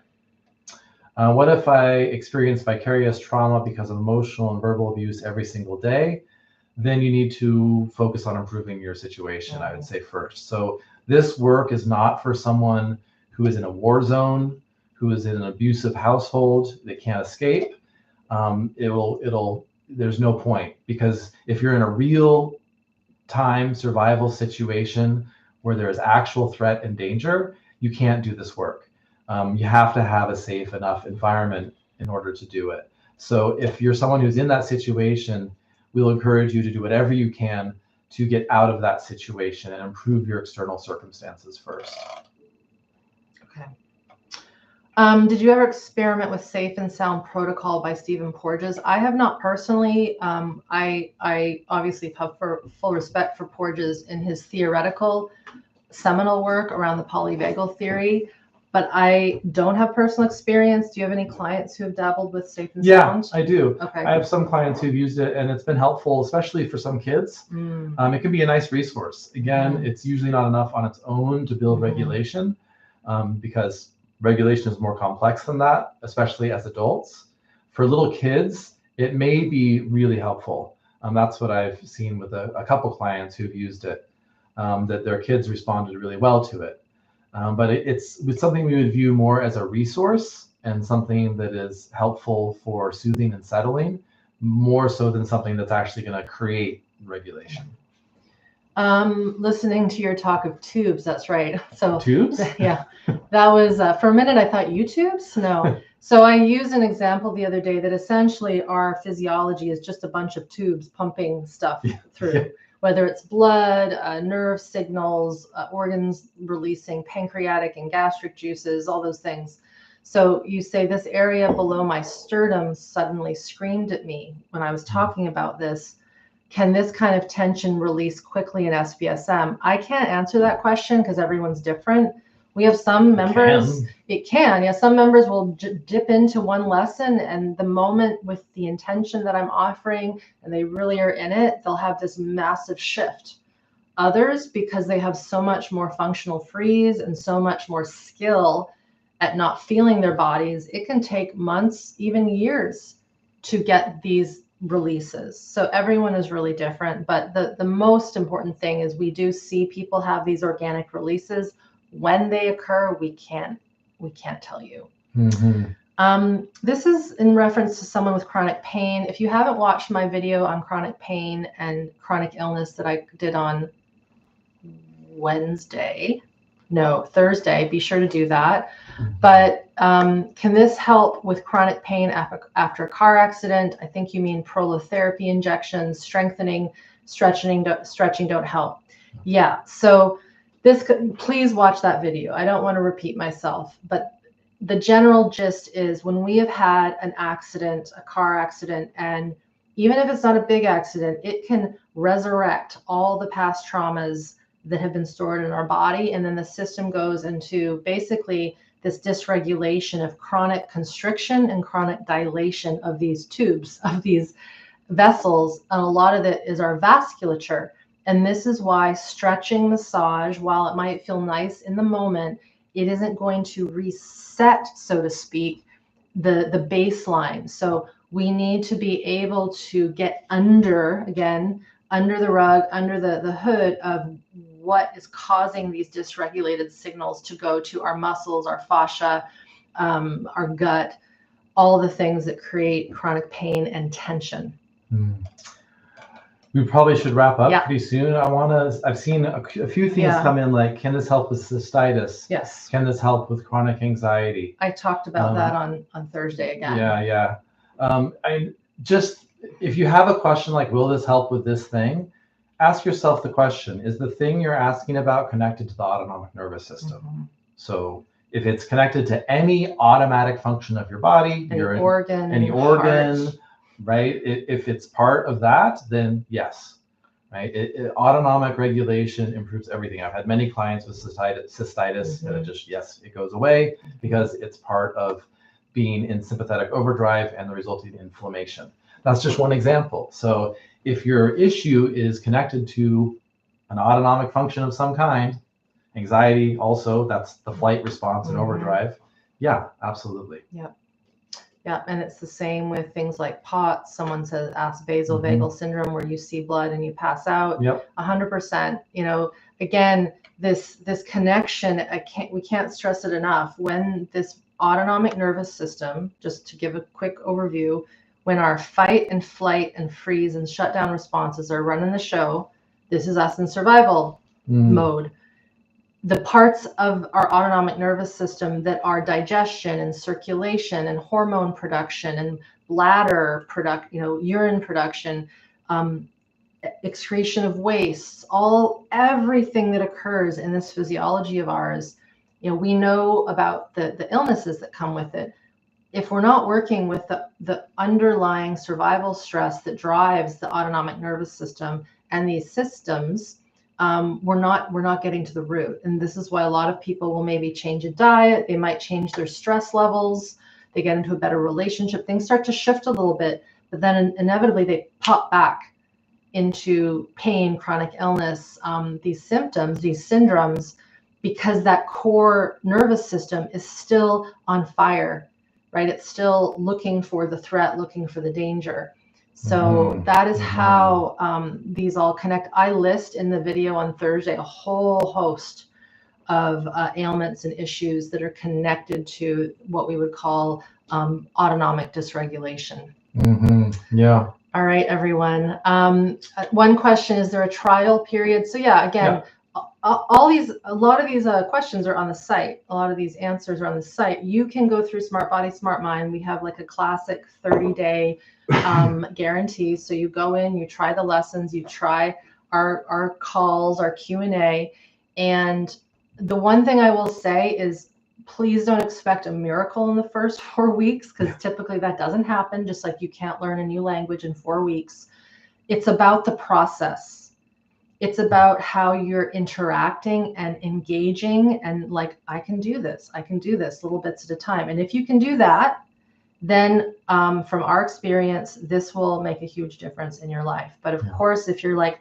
What if I experience vicarious trauma because of emotional and verbal abuse every single day? Then you need to focus on improving your situation, I would say first. So this work is not for someone who is in a war zone, who is in an abusive household, they can't escape. There's no point, because if you're in a real time survival situation where there is actual threat and danger, you can't do this work. You have to have a safe enough environment in order to do it. So if you're someone who's in that situation, we'll encourage you to do whatever you can to get out of that situation and improve your external circumstances first. Okay. Did you ever experiment with Safe and Sound Protocol by Steven Porges? I have not personally. I obviously have full respect for Porges in his theoretical seminal work around the polyvagal theory, but I don't have personal experience. Do you have any clients who have dabbled with Safe and Sound? Yeah, I do. Okay. I have some clients who've used it, and it's been helpful, especially for some kids. It can be a nice resource. Again, it's usually not enough on its own to build regulation, because regulation is more complex than that, especially as adults. For little kids, it may be really helpful. That's what I've seen with a couple clients who've used it, that their kids responded really well to it. But it's something we would view more as a resource and something that is helpful for soothing and settling, more so than something that's actually going to create regulation. Listening to your talk of tubes, that's right. So tubes? Yeah, that was, for a minute, I thought YouTubes? No. So I used an example the other day that essentially our physiology is just a bunch of tubes pumping stuff through, whether it's blood, nerve signals, organs releasing pancreatic and gastric juices, all those things. So you say this area below my sternum suddenly screamed at me when I was talking about this. Can this kind of tension release quickly in SBSM? I can't answer that question because everyone's different. We have some members, it can. Yeah, some members will dip into one lesson, and the moment with the intention that I'm offering and they really are in it, they'll have this massive shift others because they have so much more functional freeze and so much more skill at not feeling their bodies. It can take months, even years, to get these releases. So everyone is really different, but the most important thing is we do see people have these organic releases. When they occur, we can't tell you. This is in reference to someone with chronic pain. If you haven't watched my video on chronic pain and chronic illness that I did on Thursday, be sure to do that. But can this help with chronic pain after a car accident? I think you mean prolotherapy injections, strengthening, stretching don't help. Yeah, so please watch that video. I don't want to repeat myself, but the general gist is when we have had an accident, a car accident, and even if it's not a big accident, it can resurrect all the past traumas that have been stored in our body. And then the system goes into basically this dysregulation of chronic constriction and chronic dilation of these tubes, of these vessels. And a lot of it is our vasculature. And this is why stretching, massage, while it might feel nice in the moment, it isn't going to reset, so to speak, the baseline. So we need to be able to get under the rug, under the hood of what is causing these dysregulated signals to go to our muscles, our fascia, our gut, all the things that create chronic pain and tension. We probably should wrap up pretty soon. I've seen a few things come in, like, can this help with cystitis? Yes. Can this help with chronic anxiety? I talked about that on Thursday again. Yeah. If you have a question like, will this help with this thing? Ask yourself the question, is the thing you're asking about connected to the autonomic nervous system? So if it's connected to any automatic function of your body, any organ, right? If it's part of that, then yes, right? Autonomic regulation improves everything. I've had many clients with cystitis and it goes away because it's part of being in sympathetic overdrive and the resulting inflammation. That's just one example. So if your issue is connected to an autonomic function of some kind, anxiety also, that's the flight response and overdrive. Yeah, absolutely. Yeah, and it's the same with things like POTS. Someone says, ask vasovagal syndrome, where you see blood and you pass out. 100%. You know, again, this connection, we can't stress it enough. When this autonomic nervous system, just to give a quick overview, when our fight and flight and freeze and shutdown responses are running the show, this is us in survival mode. The parts of our autonomic nervous system that are digestion and circulation and hormone production and bladder urine production, excretion of wastes, everything that occurs in this physiology of ours, we know about the illnesses that come with it. If we're not working with the underlying survival stress that drives the autonomic nervous system and these systems, we're not getting to the root. And this is why a lot of people will maybe change a diet. They might change their stress levels. They get into a better relationship. Things start to shift a little bit, but then inevitably they pop back into pain, chronic illness, these symptoms, these syndromes, because that core nervous system is still on fire, right? It's still looking for the threat, looking for the danger. So that is how these all connect. I list in the video on Thursday a whole host of ailments and issues that are connected to what we would call autonomic dysregulation. Yeah. All right, everyone. One question, is there a trial period? So again, a lot of these questions are on the site. A lot of these answers are on the site. You can go through SmartBody SmartMind. We have like a classic 30-day guarantee. So you go in, you try the lessons, you try our calls, our Q&A. And the one thing I will say is, please don't expect a miracle in the first 4 weeks, because typically that doesn't happen, just like you can't learn a new language in 4 weeks. It's about the process. It's about how you're interacting and engaging and like, I can do this little bits at a time. And if you can do that, then from our experience, this will make a huge difference in your life. But of course, if you're like,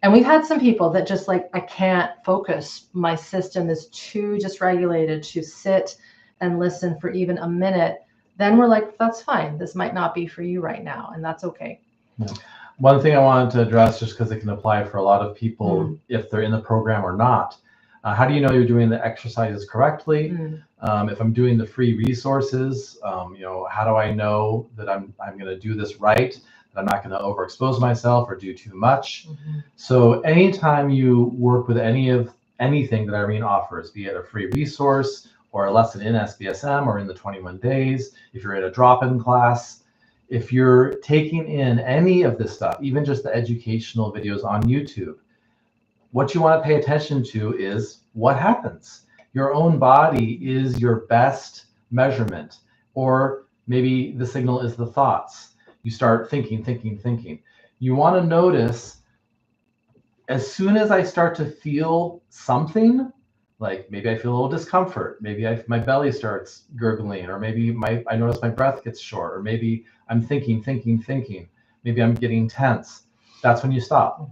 And we've had some people that just like, I can't focus. My system is too dysregulated to sit and listen for even a minute. Then we're like, that's fine. This might not be for you right now. And that's okay. Yeah. One thing I wanted to address, just because it can apply for a lot of people, if they're in the program or not. How do you know you're doing the exercises correctly? If I'm doing the free resources, how do I know that I'm going to do this right? That I'm not going to overexpose myself or do too much. So anytime you work with anything that Irene offers, be it a free resource or a lesson in SBSM or in the 21 days, if you're in a drop-in class, if you're taking in any of this stuff, even just the educational videos on YouTube, what you want to pay attention to is what happens. Your own body is your best measurement, or maybe the signal is the thoughts. You start thinking. You want to notice, as soon as I start to feel something, like maybe I feel a little discomfort, maybe my belly starts gurgling, or maybe I notice my breath gets short, or maybe I'm thinking, maybe I'm getting tense. That's when you stop.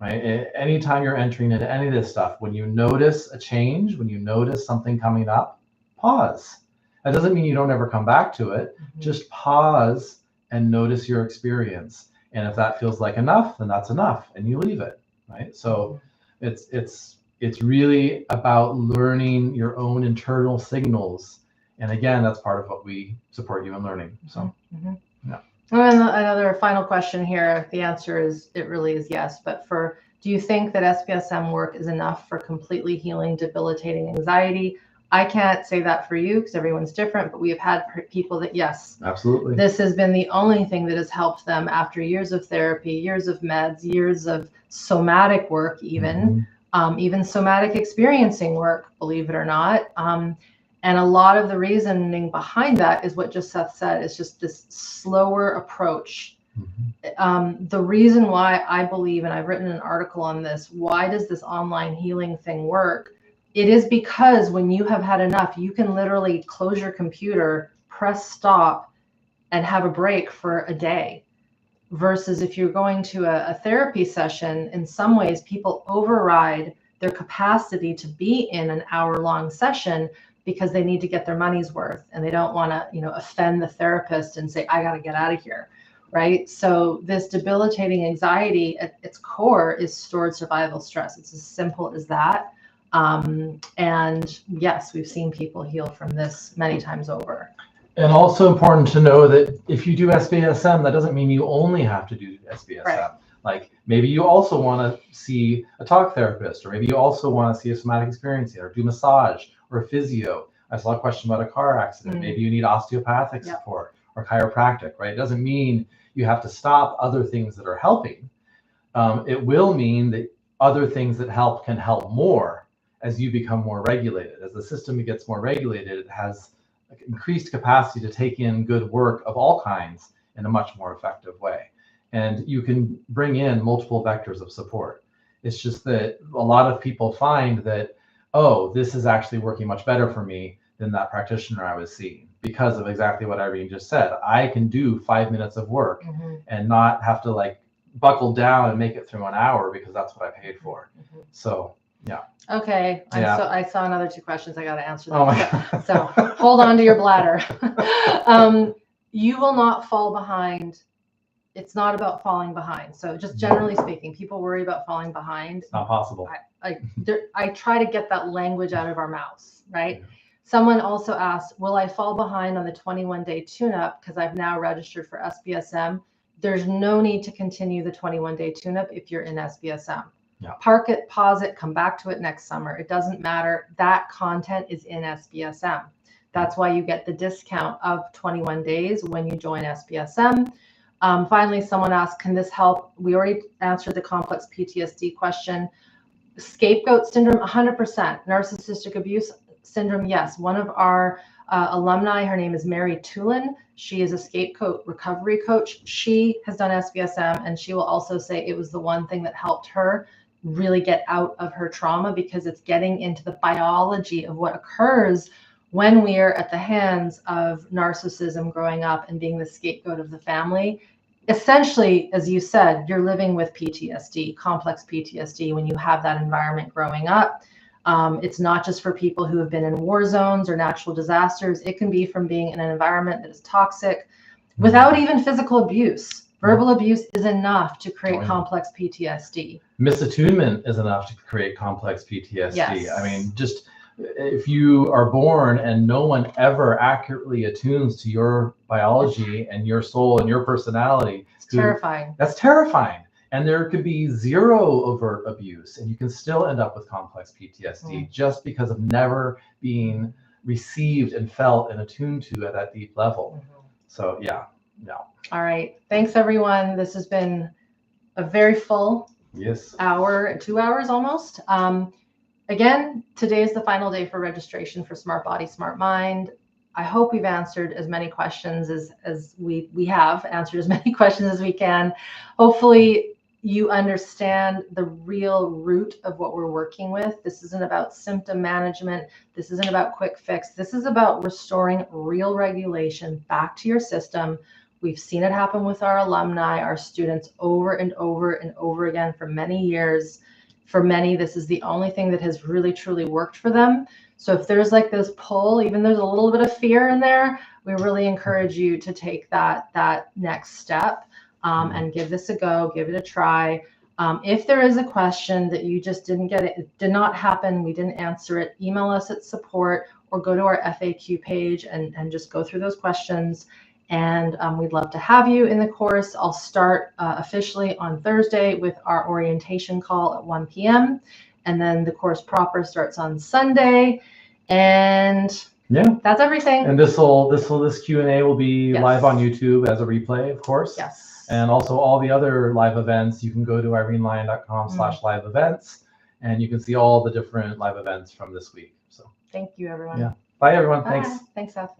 Right? Anytime you're entering into any of this stuff, when you notice a change, when you notice something coming up, pause. That doesn't mean you don't ever come back to it. Just pause and notice your experience. And if that feels like enough, then that's enough, and you leave it. Right? So it's really about learning your own internal signals. And again, that's part of what we support you in learning. So yeah. And another final question here. The answer is, it really is yes. But do you think that SBSM work is enough for completely healing debilitating anxiety? I can't say that for you because everyone's different, but we have had people that, yes, absolutely, this has been the only thing that has helped them after years of therapy, years of meds, years of somatic work, even somatic experiencing work, believe it or not. And a lot of the reasoning behind that is what just Seth said, is just this slower approach. The reason why I believe, and I've written an article on this, why does this online healing thing work? It is because when you have had enough, you can literally close your computer, press stop, and have a break for a day. Versus if you're going to a therapy session, in some ways, people override their capacity to be in an hour-long session because they need to get their money's worth, and they don't want to, offend the therapist and say, I got to get out of here, right? So this debilitating anxiety at its core is stored survival stress. It's as simple as that. And yes, we've seen people heal from this many times over. And also important to know that if you do SBSM, that doesn't mean you only have to do SBSM. Right. Like maybe you also want to see a talk therapist, or maybe you also want to see a somatic experiencing, or do massage or physio. I saw a question about a car accident. Maybe you need osteopathic support or chiropractic, right? It doesn't mean you have to stop other things that are helping. It will mean that other things that help can help more as you become more regulated. As the system gets more regulated, it has increased capacity to take in good work of all kinds in a much more effective way. And you can bring in multiple vectors of support. It's just that a lot of people find that, oh, this is actually working much better for me than that practitioner I was seeing, because of exactly what Irene just said. I can do 5 minutes of work and not have to like buckle down and make it through an hour because that's what I paid for. So yeah. Okay. I saw another 2 questions. I got to answer them. Oh my God. So hold on to your bladder. You will not fall behind. It's not about falling behind. So just generally speaking, people worry about falling behind. It's not possible. I try to get that language out of our mouths, right? Yeah. Someone also asked, will I fall behind on the 21-day tune-up because I've now registered for SBSM? There's no need to continue the 21-day tune-up if you're in SBSM. Yeah. Park it, pause it, come back to it next summer. It doesn't matter. That content is in SBSM. That's why you get the discount of 21 days when you join SBSM. Finally, someone asked, can this help? We already answered the complex PTSD question. Scapegoat syndrome, 100%. Narcissistic abuse syndrome, yes. One of our alumni, her name is Mary Tulin. She is a scapegoat recovery coach. She has done SBSM, and she will also say it was the one thing that helped her really get out of her trauma, because it's getting into the biology of what occurs when we are at the hands of narcissism growing up and being the scapegoat of the family. essentially, as you said, you're living with PTSD, complex PTSD, when you have that environment growing up. It's not just for people who have been in war zones or natural disasters. It can be from being in an environment that is toxic without even physical abuse. Verbal abuse is enough to create complex PTSD. Misattunement is enough to create complex PTSD. Yes. I mean, just if you are born and no one ever accurately attunes to your biology and your soul and your personality, it's terrifying. That's terrifying. And there could be zero overt abuse, and you can still end up with complex PTSD just because of never being received and felt and attuned to at that deep level. So yeah. All right. Thanks, everyone. This has been a very full hour, 2 hours almost. Again, today is the final day for registration for SmartBody SmartMind. I hope we've answered as many questions as we have answered as many questions as we can. Hopefully you understand the real root of what we're working with. This isn't about symptom management. This isn't about quick fix. This is about restoring real regulation back to your system. We've seen it happen with our alumni, our students, over and over and over again for many years. For many, this is the only thing that has really, truly worked for them. So if there's like this pull, even there's a little bit of fear in there, we really encourage you to take that next step and give this a go, give it a try. If there is a question that you just didn't get, it did not happen, we didn't answer it, email us at support or go to our FAQ page and just go through those questions. And we'd love to have you in the course. I'll start officially on Thursday with our orientation call at 1 p.m. And then the course proper starts on Sunday. And that's everything. And this Q&A will be live on YouTube as a replay, of course. Yes. And also all the other live events, you can go to irenelyon.com/live events, and you can see all the different live events from this week. So thank you, everyone. Yeah. Bye, everyone. Bye. Thanks. Thanks, Seth.